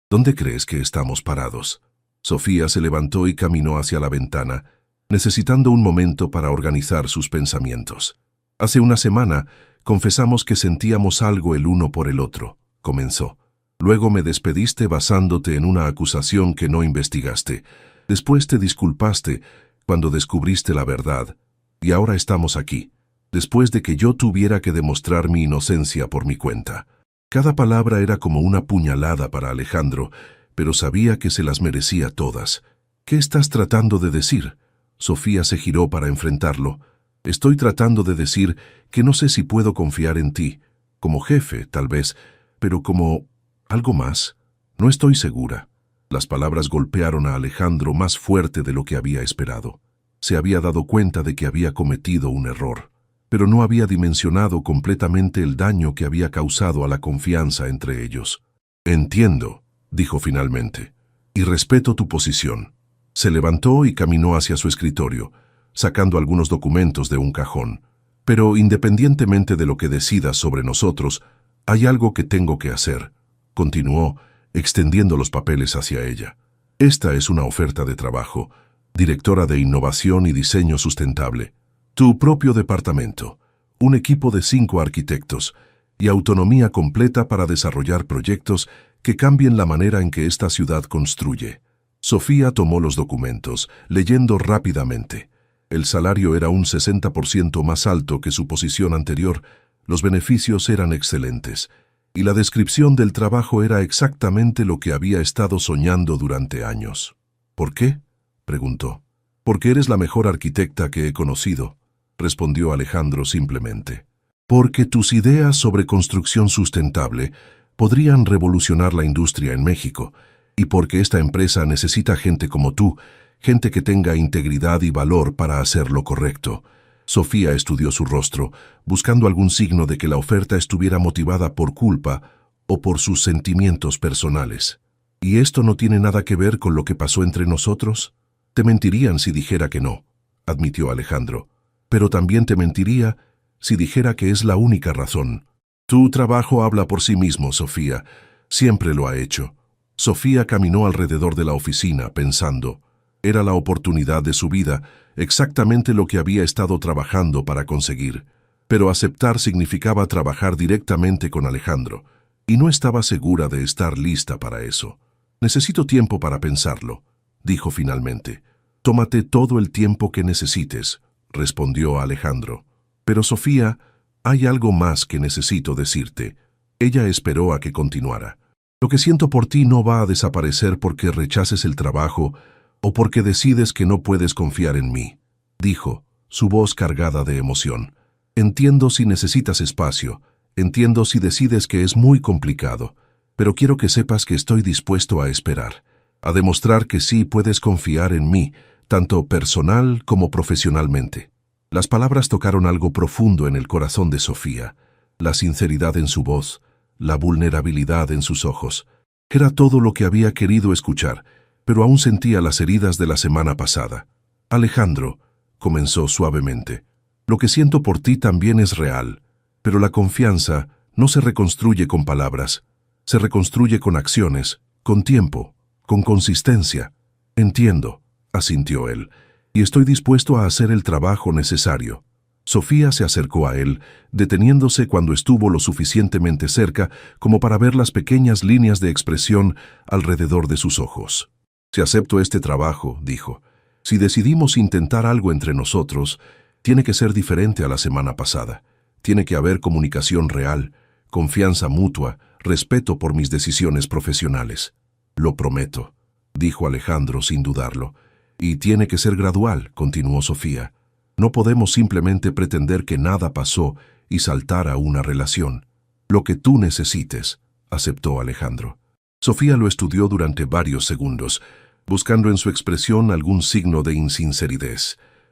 «¿Dónde crees que estamos parados?» Sofía se levantó y caminó hacia la ventana, necesitando un momento para organizar sus pensamientos. «Hace una semana confesamos que sentíamos algo el uno por el otro», comenzó. «Luego me despediste basándote en una acusación que no investigaste. Después te disculpaste cuando descubriste la verdad. Y ahora estamos aquí, después de que yo tuviera que demostrar mi inocencia por mi cuenta». Cada palabra era como una puñalada para Alejandro, pero sabía que se las merecía todas. «¿Qué estás tratando de decir?» Sofía se giró para enfrentarlo. «Estoy tratando de decir que no sé si puedo confiar en ti. Como jefe, tal vez, pero como algo más. No estoy segura». Las palabras golpearon a Alejandro más fuerte de lo que había esperado. Se había dado cuenta de que había cometido un error, pero no había dimensionado completamente el daño que había causado a la confianza entre ellos. «Entiendo», dijo finalmente, y respeto tu posición. Se levantó y caminó hacia su escritorio, sacando algunos documentos de un cajón. Pero independientemente de lo que decidas sobre nosotros, hay algo que tengo que hacer, continuó, extendiendo los papeles hacia ella. Esta es una oferta de trabajo, directora de Innovación y Diseño Sustentable. Tu propio departamento, un equipo de 5 arquitectos y autonomía completa para desarrollar proyectos que cambien la manera en que esta ciudad construye. Sofía tomó los documentos, leyendo rápidamente. El salario era un 60% más alto que su posición anterior, los beneficios eran excelentes, y la descripción del trabajo era exactamente lo que había estado soñando durante años. ¿Por qué?, preguntó. Porque eres la mejor arquitecta que he conocido, respondió Alejandro simplemente. Porque tus ideas sobre construcción sustentable podrían revolucionar la industria en México, y porque esta empresa necesita gente como tú, gente que tenga integridad y valor para hacer lo correcto. Sofía estudió su rostro, buscando algún signo de que la oferta estuviera motivada por culpa o por sus sentimientos personales. ¿Y esto no tiene nada que ver con lo que pasó entre nosotros? Te mentirían si dijera que no, admitió Alejandro. Pero también te mentiría si dijera que es la única razón. Tu trabajo habla por sí mismo, Sofía. Siempre lo ha hecho. Sofía caminó alrededor de la oficina, pensando. Era la oportunidad de su vida, exactamente lo que había estado trabajando para conseguir. Pero aceptar significaba trabajar directamente con Alejandro, y no estaba segura de estar lista para eso. Necesito tiempo para pensarlo, dijo finalmente. Tómate todo el tiempo que necesites, respondió Alejandro. Pero Sofía, hay algo más que necesito decirte. Ella esperó a que continuara. Lo que siento por ti no va a desaparecer porque rechaces el trabajo o porque decides que no puedes confiar en mí, dijo, su voz cargada de emoción. Entiendo si necesitas espacio, entiendo si decides que es muy complicado, pero quiero que sepas que estoy dispuesto a esperar, a demostrar que sí puedes confiar en mí, tanto personal como profesionalmente. Las palabras tocaron algo profundo en el corazón de Sofía, la sinceridad en su voz, la vulnerabilidad en sus ojos. Era todo lo que había querido escuchar, pero aún sentía las heridas de la semana pasada. Alejandro, comenzó suavemente, lo que siento por ti también es real, pero la confianza no se reconstruye con palabras, se reconstruye con acciones, con tiempo, con consistencia. Entiendo, asintió él, y estoy dispuesto a hacer el trabajo necesario. Sofía se acercó a él, deteniéndose cuando estuvo lo suficientemente cerca como para ver las pequeñas líneas de expresión alrededor de sus ojos. Si acepto este trabajo, dijo, si decidimos intentar algo entre nosotros, tiene que ser diferente a la semana pasada. Tiene que haber comunicación real, confianza mutua, respeto por mis decisiones profesionales. Lo prometo, dijo Alejandro sin dudarlo. Y tiene que ser gradual, continuó Sofía. No podemos simplemente pretender que nada pasó y saltar a una relación. Lo que tú necesites, aceptó Alejandro. Sofía lo estudió durante varios segundos, buscando en su expresión algún signo de insinceridad.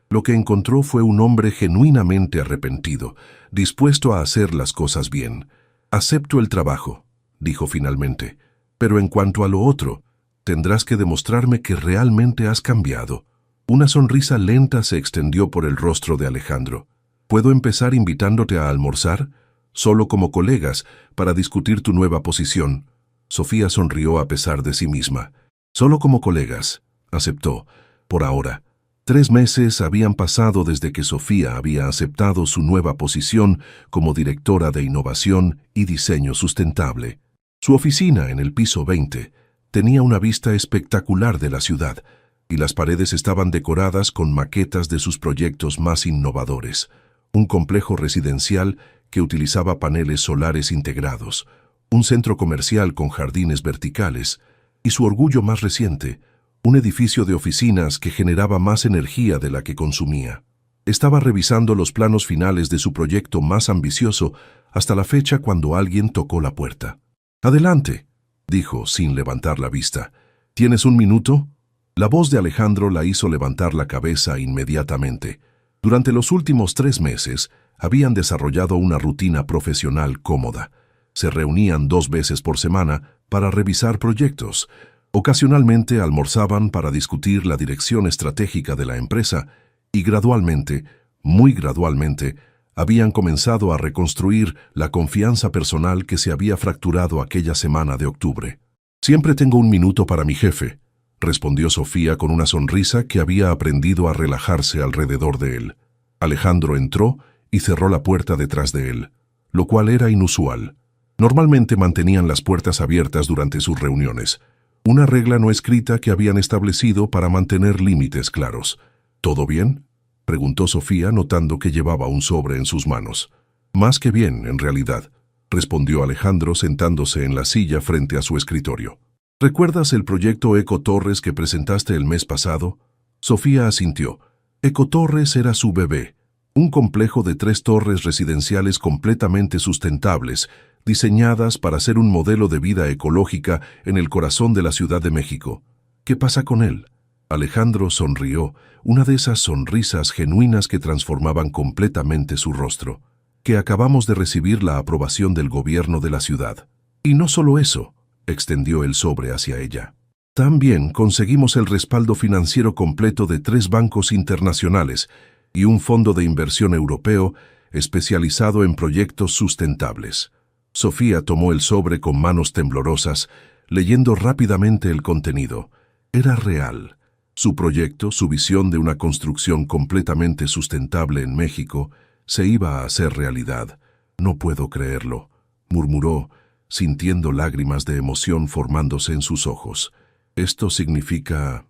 Lo que encontró fue un hombre genuinamente arrepentido, dispuesto a hacer las cosas bien. Acepto el trabajo, dijo finalmente, pero en cuanto a lo otro, tendrás que demostrarme que realmente has cambiado. Una sonrisa lenta se extendió por el rostro de Alejandro. ¿Puedo empezar invitándote a almorzar? Solo como colegas, para discutir tu nueva posición. Sofía sonrió a pesar de sí misma. Solo como colegas, aceptó, por ahora. 3 meses habían pasado desde que Sofía había aceptado su nueva posición como directora de Innovación y Diseño Sustentable. Su oficina en el piso 20 tenía una vista espectacular de la ciudad, y las paredes estaban decoradas con maquetas de sus proyectos más innovadores. Un complejo residencial que utilizaba paneles solares integrados, un centro comercial con jardines verticales, y su orgullo más reciente, un edificio de oficinas que generaba más energía de la que consumía. Estaba revisando los planos finales de su proyecto más ambicioso hasta la fecha cuando alguien tocó la puerta. «Adelante», dijo sin levantar la vista. «¿Tienes un minuto?» La voz de Alejandro la hizo levantar la cabeza inmediatamente. Durante los últimos 3 meses, habían desarrollado una rutina profesional cómoda. Se reunían 2 veces por semana, para revisar proyectos. Ocasionalmente almorzaban para discutir la dirección estratégica de la empresa y gradualmente, muy gradualmente, habían comenzado a reconstruir la confianza personal que se había fracturado aquella semana de octubre. «Siempre tengo un minuto para mi jefe», respondió Sofía con una sonrisa que había aprendido a relajarse alrededor de él. Alejandro entró y cerró la puerta detrás de él, lo cual era inusual. Normalmente mantenían las puertas abiertas durante sus reuniones, una regla no escrita que habían establecido para mantener límites claros. «¿Todo bien?», preguntó Sofía notando que llevaba un sobre en sus manos. «Más que bien, en realidad», respondió Alejandro sentándose en la silla frente a su escritorio. «¿Recuerdas el proyecto Ecotorres que presentaste el mes pasado?». Sofía asintió. Ecotorres era su bebé, un complejo de 3 torres residenciales completamente sustentables, diseñadas para ser un modelo de vida ecológica en el corazón de la Ciudad de México. «¿Qué pasa con él?». Alejandro sonrió, una de esas sonrisas genuinas que transformaban completamente su rostro. «Que acabamos de recibir la aprobación del gobierno de la ciudad. Y no solo eso», extendió el sobre hacia ella. «También conseguimos el respaldo financiero completo de 3 bancos internacionales y un fondo de inversión europeo especializado en proyectos sustentables». Sofía tomó el sobre con manos temblorosas, leyendo rápidamente el contenido. Era real. Su proyecto, su visión de una construcción completamente sustentable en México, se iba a hacer realidad. «No puedo creerlo», murmuró, sintiendo lágrimas de emoción formándose en sus ojos. «Esto significa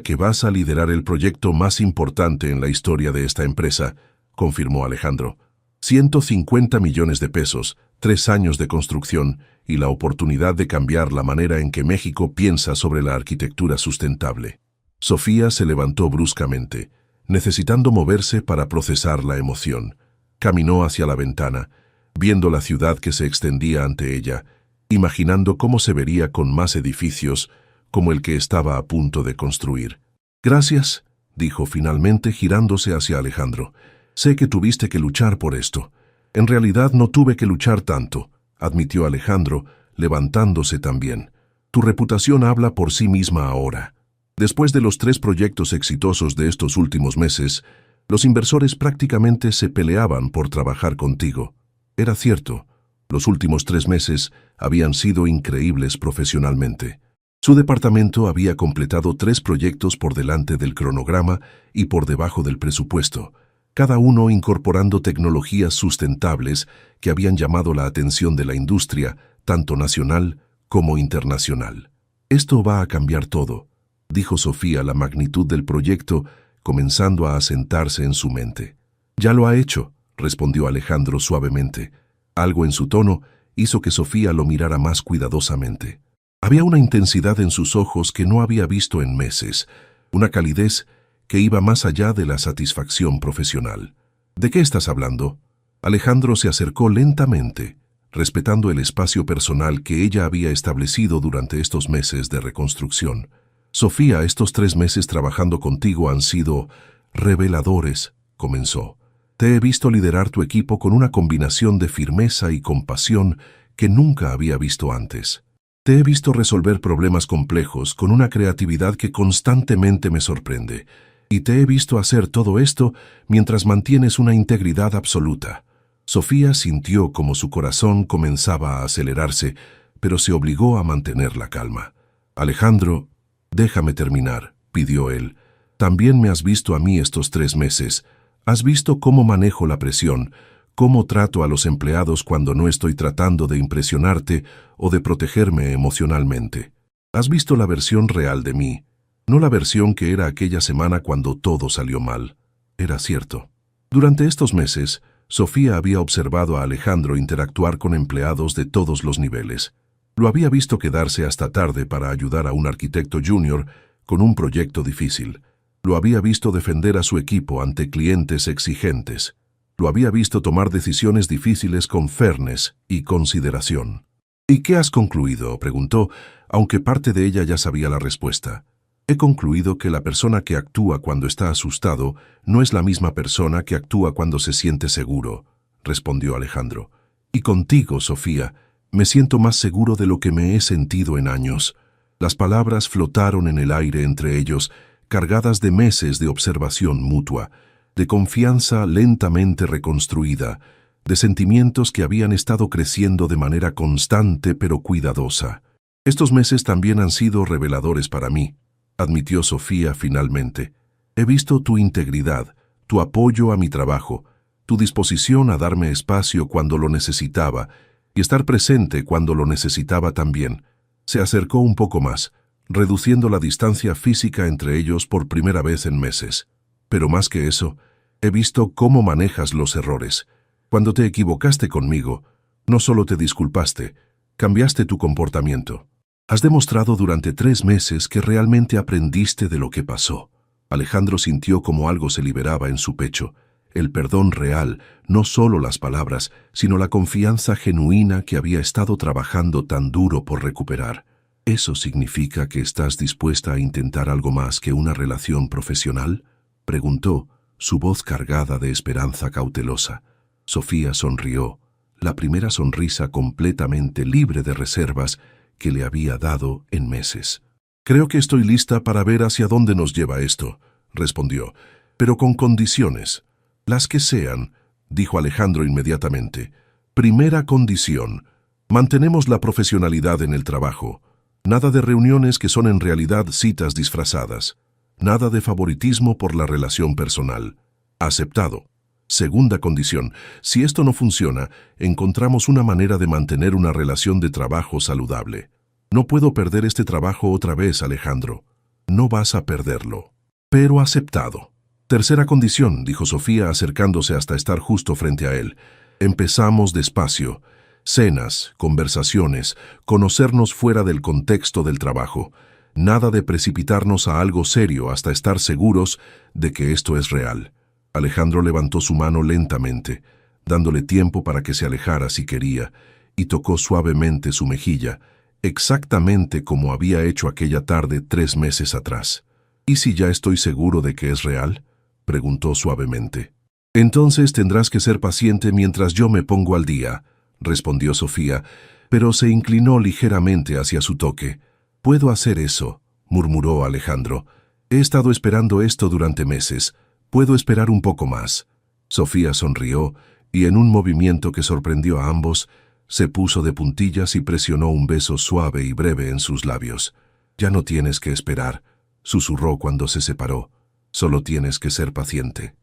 que vas a liderar el proyecto más importante en la historia de esta empresa», confirmó Alejandro. «150 millones de pesos, 3 años de construcción y la oportunidad de cambiar la manera en que México piensa sobre la arquitectura sustentable». Sofía se levantó bruscamente, necesitando moverse para procesar la emoción. Caminó hacia la ventana, viendo la ciudad que se extendía ante ella, imaginando cómo se vería con más edificios, como el que estaba a punto de construir. «Gracias», dijo finalmente girándose hacia Alejandro. «Sé que tuviste que luchar por esto». «En realidad no tuve que luchar tanto», admitió Alejandro, levantándose también. «Tu reputación habla por sí misma ahora. Después de los 3 proyectos exitosos de estos últimos meses, los inversores prácticamente se peleaban por trabajar contigo. Era cierto, los últimos 3 meses habían sido increíbles profesionalmente». Su departamento había completado 3 proyectos por delante del cronograma y por debajo del presupuesto, cada uno incorporando tecnologías sustentables que habían llamado la atención de la industria, tanto nacional como internacional. «Esto va a cambiar todo», dijo Sofía la magnitud del proyecto, comenzando a asentarse en su mente. «Ya lo ha hecho», respondió Alejandro suavemente. Algo en su tono hizo que Sofía lo mirara más cuidadosamente. Había una intensidad en sus ojos que no había visto en meses, una calidez que iba más allá de la satisfacción profesional. «¿De qué estás hablando?». Alejandro se acercó lentamente, respetando el espacio personal que ella había establecido durante estos meses de reconstrucción. «Sofía, estos 3 meses trabajando contigo han sido reveladores», comenzó. «Te he visto liderar tu equipo con una combinación de firmeza y compasión que nunca había visto antes. Te he visto resolver problemas complejos con una creatividad que constantemente me sorprende. Y te he visto hacer todo esto mientras mantienes una integridad absoluta». Sofía sintió como su corazón comenzaba a acelerarse, pero se obligó a mantener la calma. «Alejandro, déjame terminar», pidió él. «También me has visto a mí estos 3 meses. Has visto cómo manejo la presión, cómo trato a los empleados cuando no estoy tratando de impresionarte o de protegerme emocionalmente. Has visto la versión real de mí, no la versión que era aquella semana cuando todo salió mal». Era cierto. Durante estos meses, Sofía había observado a Alejandro interactuar con empleados de todos los niveles. Lo había visto quedarse hasta tarde para ayudar a un arquitecto junior con un proyecto difícil. Lo había visto defender a su equipo ante clientes exigentes. Lo había visto tomar decisiones difíciles con fairness y consideración. «¿Y qué has concluido?», preguntó, aunque parte de ella ya sabía la respuesta. «He concluido que la persona que actúa cuando está asustado no es la misma persona que actúa cuando se siente seguro», respondió Alejandro. «Y contigo, Sofía, Me siento más seguro de lo que me he sentido en años. Las palabras flotaron en el aire entre ellos, cargadas de meses de observación mutua, de confianza lentamente reconstruida, de sentimientos que habían estado creciendo de manera constante pero cuidadosa. Estos meses también han sido reveladores para mí, admitió Sofía finalmente. He visto tu integridad, tu apoyo a mi trabajo, tu disposición a darme espacio cuando lo necesitaba y estar presente cuando lo necesitaba también. Se acercó un poco más, reduciendo la distancia física entre ellos por primera vez en meses. Pero más que eso, he visto cómo manejas los errores. Cuando te equivocaste conmigo, no solo te disculpaste, cambiaste tu comportamiento. Has demostrado durante 3 meses que realmente aprendiste de lo que pasó. Alejandro sintió como algo se liberaba en su pecho. El perdón real, no solo las palabras, sino la confianza genuina que había estado trabajando tan duro por recuperar. ¿Eso significa que estás dispuesta a intentar algo más que una relación profesional?, preguntó, su voz cargada de esperanza cautelosa. Sofía sonrió, la primera sonrisa completamente libre de reservas que le había dado en meses. «Creo que estoy lista para ver hacia dónde nos lleva esto», respondió, «pero con condiciones». «Las que sean», dijo Alejandro inmediatamente. «Primera condición, mantenemos la profesionalidad en el trabajo. Nada de reuniones que son en realidad citas disfrazadas. Nada de favoritismo por la relación personal. Aceptado. Segunda condición, si esto no funciona, encontramos una manera de mantener una relación de trabajo saludable. No puedo perder este trabajo otra vez, Alejandro. No vas a perderlo. Pero aceptado. Tercera condición, dijo Sofía acercándose hasta estar justo frente a él. Empezamos despacio. Cenas, conversaciones, conocernos fuera del contexto del trabajo. Nada de precipitarnos a algo serio hasta estar seguros de que esto es real. Alejandro levantó su mano lentamente, dándole tiempo para que se alejara si quería, y tocó suavemente su mejilla, exactamente como había hecho aquella tarde 3 meses atrás. «¿Y si ya estoy seguro de que es real?», preguntó suavemente. «Entonces tendrás que ser paciente mientras yo me pongo al día», respondió Sofía, pero se inclinó ligeramente hacia su toque. «Puedo hacer eso», murmuró Alejandro. «He estado esperando esto durante meses. Puedo esperar un poco más». Sofía sonrió y en un movimiento que sorprendió a ambos, se puso de puntillas y presionó un beso suave y breve en sus labios. «Ya no tienes que esperar», susurró cuando se separó. «Solo tienes que ser paciente».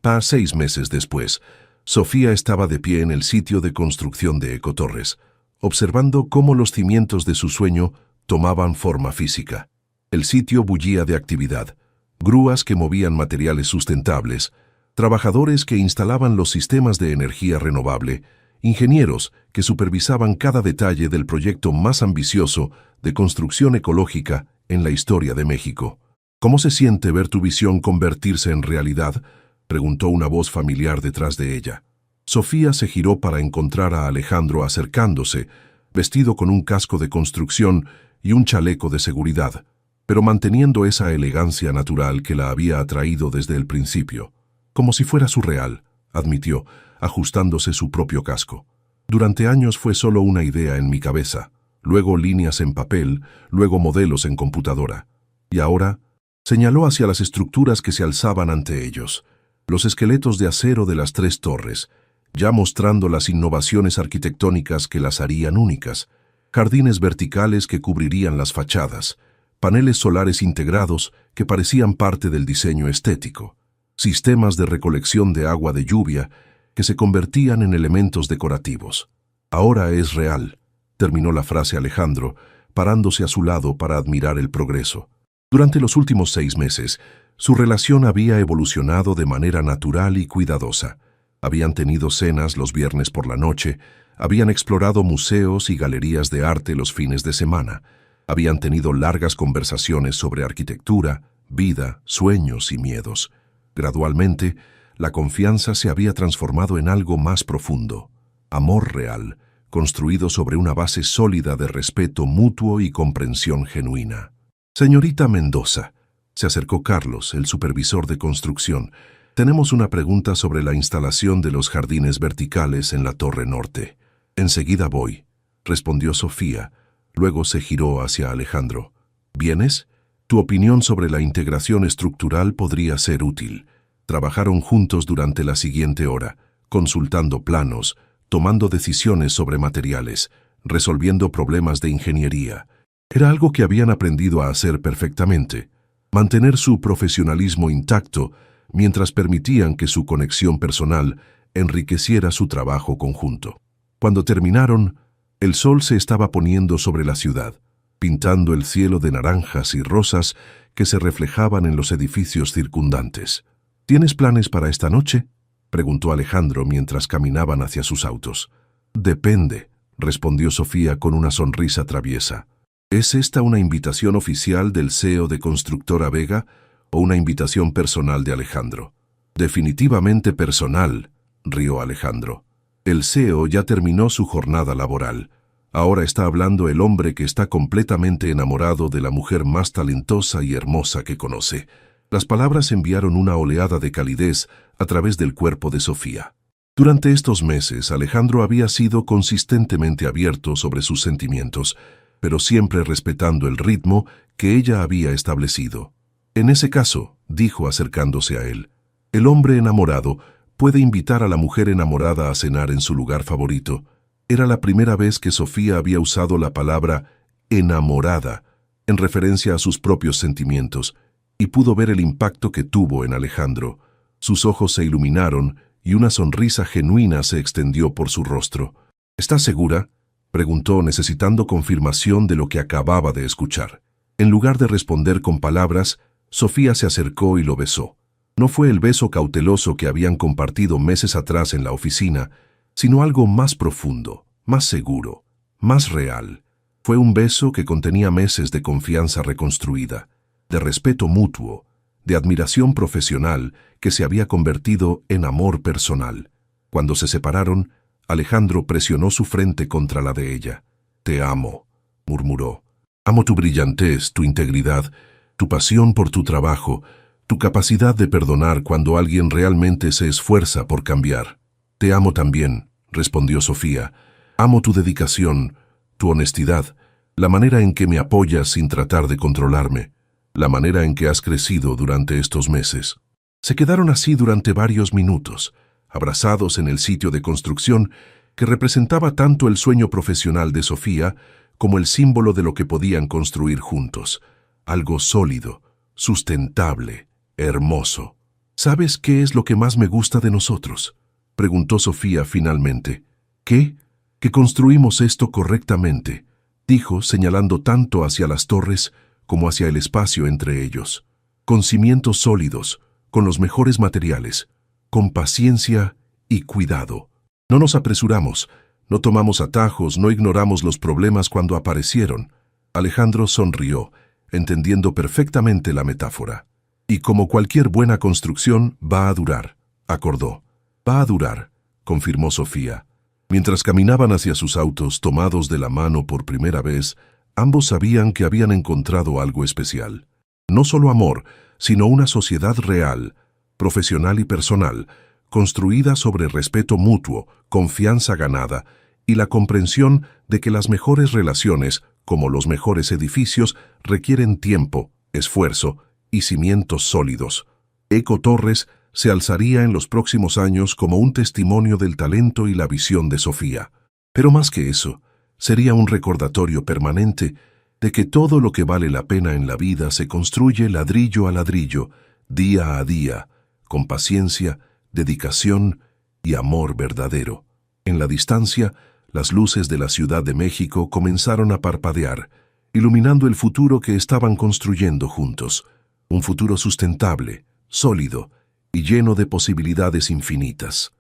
Para 6 meses después, Sofía estaba de pie en el sitio de construcción de Ecotorres, observando cómo los cimientos de su sueño tomaban forma física. El sitio bullía de actividad. Grúas que movían materiales sustentables, trabajadores que instalaban los sistemas de energía renovable, ingenieros que supervisaban cada detalle del proyecto más ambicioso de construcción ecológica en la historia de México. «¿Cómo se siente ver tu visión convertirse en realidad?», preguntó una voz familiar detrás de ella. Sofía se giró para encontrar a Alejandro acercándose, vestido con un casco de construcción y un chaleco de seguridad, pero manteniendo esa elegancia natural que la había atraído desde el principio. «Como si fuera surreal», admitió, ajustándose su propio casco. «Durante años fue solo una idea en mi cabeza, luego líneas en papel, luego modelos en computadora. Y ahora», señaló hacia las estructuras que se alzaban ante ellos, los esqueletos de acero de las 3 torres, ya mostrando las innovaciones arquitectónicas que las harían únicas, jardines verticales que cubrirían las fachadas, paneles solares integrados que parecían parte del diseño estético, sistemas de recolección de agua de lluvia que se convertían en elementos decorativos. «Ahora es real», terminó la frase Alejandro, parándose a su lado para admirar el progreso. Durante los últimos 6 meses, su relación había evolucionado de manera natural y cuidadosa. Habían tenido cenas los viernes por la noche, habían explorado museos y galerías de arte los fines de semana, habían tenido largas conversaciones sobre arquitectura, vida, sueños y miedos. Gradualmente, la confianza se había transformado en algo más profundo, amor real, construido sobre una base sólida de respeto mutuo y comprensión genuina. «Señorita Mendoza», se acercó Carlos, el supervisor de construcción, «tenemos una pregunta sobre la instalación de los jardines verticales en la Torre Norte». Enseguida voy, respondió Sofía. Luego se giró hacia Alejandro. ¿Vienes? Tu opinión sobre la integración estructural podría ser útil. Trabajaron juntos durante la siguiente hora, consultando planos, tomando decisiones sobre materiales, resolviendo problemas de ingeniería. Era algo que habían aprendido a hacer perfectamente. Mantener su profesionalismo intacto mientras permitían que su conexión personal enriqueciera su trabajo conjunto. Cuando terminaron, el sol se estaba poniendo sobre la ciudad, pintando el cielo de naranjas y rosas que se reflejaban en los edificios circundantes. ¿Tienes planes para esta noche?, preguntó Alejandro mientras caminaban hacia sus autos. Depende, respondió Sofía con una sonrisa traviesa. ¿Es esta una invitación oficial del CEO de Constructora Vega o una invitación personal de Alejandro? Definitivamente personal, rió Alejandro. El CEO ya terminó su jornada laboral. Ahora está hablando el hombre que está completamente enamorado de la mujer más talentosa y hermosa que conoce. Las palabras enviaron una oleada de calidez a través del cuerpo de Sofía. Durante estos meses, Alejandro había sido consistentemente abierto sobre sus sentimientos, pero siempre respetando el ritmo que ella había establecido. En ese caso, dijo acercándose a él, el hombre enamorado puede invitar a la mujer enamorada a cenar en su lugar favorito. Era la primera vez que Sofía había usado la palabra enamorada en referencia a sus propios sentimientos, y pudo ver el impacto que tuvo en Alejandro. Sus ojos se iluminaron y una sonrisa genuina se extendió por su rostro. ¿Estás segura?, preguntó, necesitando confirmación de lo que acababa de escuchar. En lugar de responder con palabras, Sofía se acercó y lo besó. No fue el beso cauteloso que habían compartido meses atrás en la oficina, sino algo más profundo, más seguro, más real. Fue un beso que contenía meses de confianza reconstruida, de respeto mutuo, de admiración profesional que se había convertido en amor personal. Cuando se separaron, Alejandro presionó su frente contra la de ella. «Te amo», murmuró. «Amo tu brillantez, tu integridad, tu pasión por tu trabajo, tu capacidad de perdonar cuando alguien realmente se esfuerza por cambiar». «Te amo también», respondió Sofía. «Amo tu dedicación, tu honestidad, la manera en que me apoyas sin tratar de controlarme, la manera en que has crecido durante estos meses». Se quedaron así durante varios minutos, abrazados en el sitio de construcción que representaba tanto el sueño profesional de Sofía como el símbolo de lo que podían construir juntos. Algo sólido, sustentable, hermoso. «¿Sabes qué es lo que más me gusta de nosotros?», preguntó Sofía finalmente. «¿Qué? Que construimos esto correctamente», dijo, señalando tanto hacia las torres como hacia el espacio entre ellos. «Con cimientos sólidos, con los mejores materiales, con paciencia y cuidado. No nos apresuramos, no tomamos atajos, no ignoramos los problemas cuando aparecieron». Alejandro sonrió, entendiendo perfectamente la metáfora. «Y como cualquier buena construcción, va a durar», acordó. «Va a durar», confirmó Sofía. Mientras caminaban hacia sus autos, tomados de la mano por primera vez, ambos sabían que habían encontrado algo especial. No solo amor, sino una sociedad real, profesional y personal, construida sobre respeto mutuo, confianza ganada y la comprensión de que las mejores relaciones, como los mejores edificios, requieren tiempo, esfuerzo y cimientos sólidos. Eco Torres se alzaría en los próximos años como un testimonio del talento y la visión de Sofía. Pero más que eso, sería un recordatorio permanente de que todo lo que vale la pena en la vida se construye ladrillo a ladrillo, día a día, con paciencia, dedicación y amor verdadero. En la distancia, las luces de la Ciudad de México comenzaron a parpadear, iluminando el futuro que estaban construyendo juntos. Un futuro sustentable, sólido y lleno de posibilidades infinitas.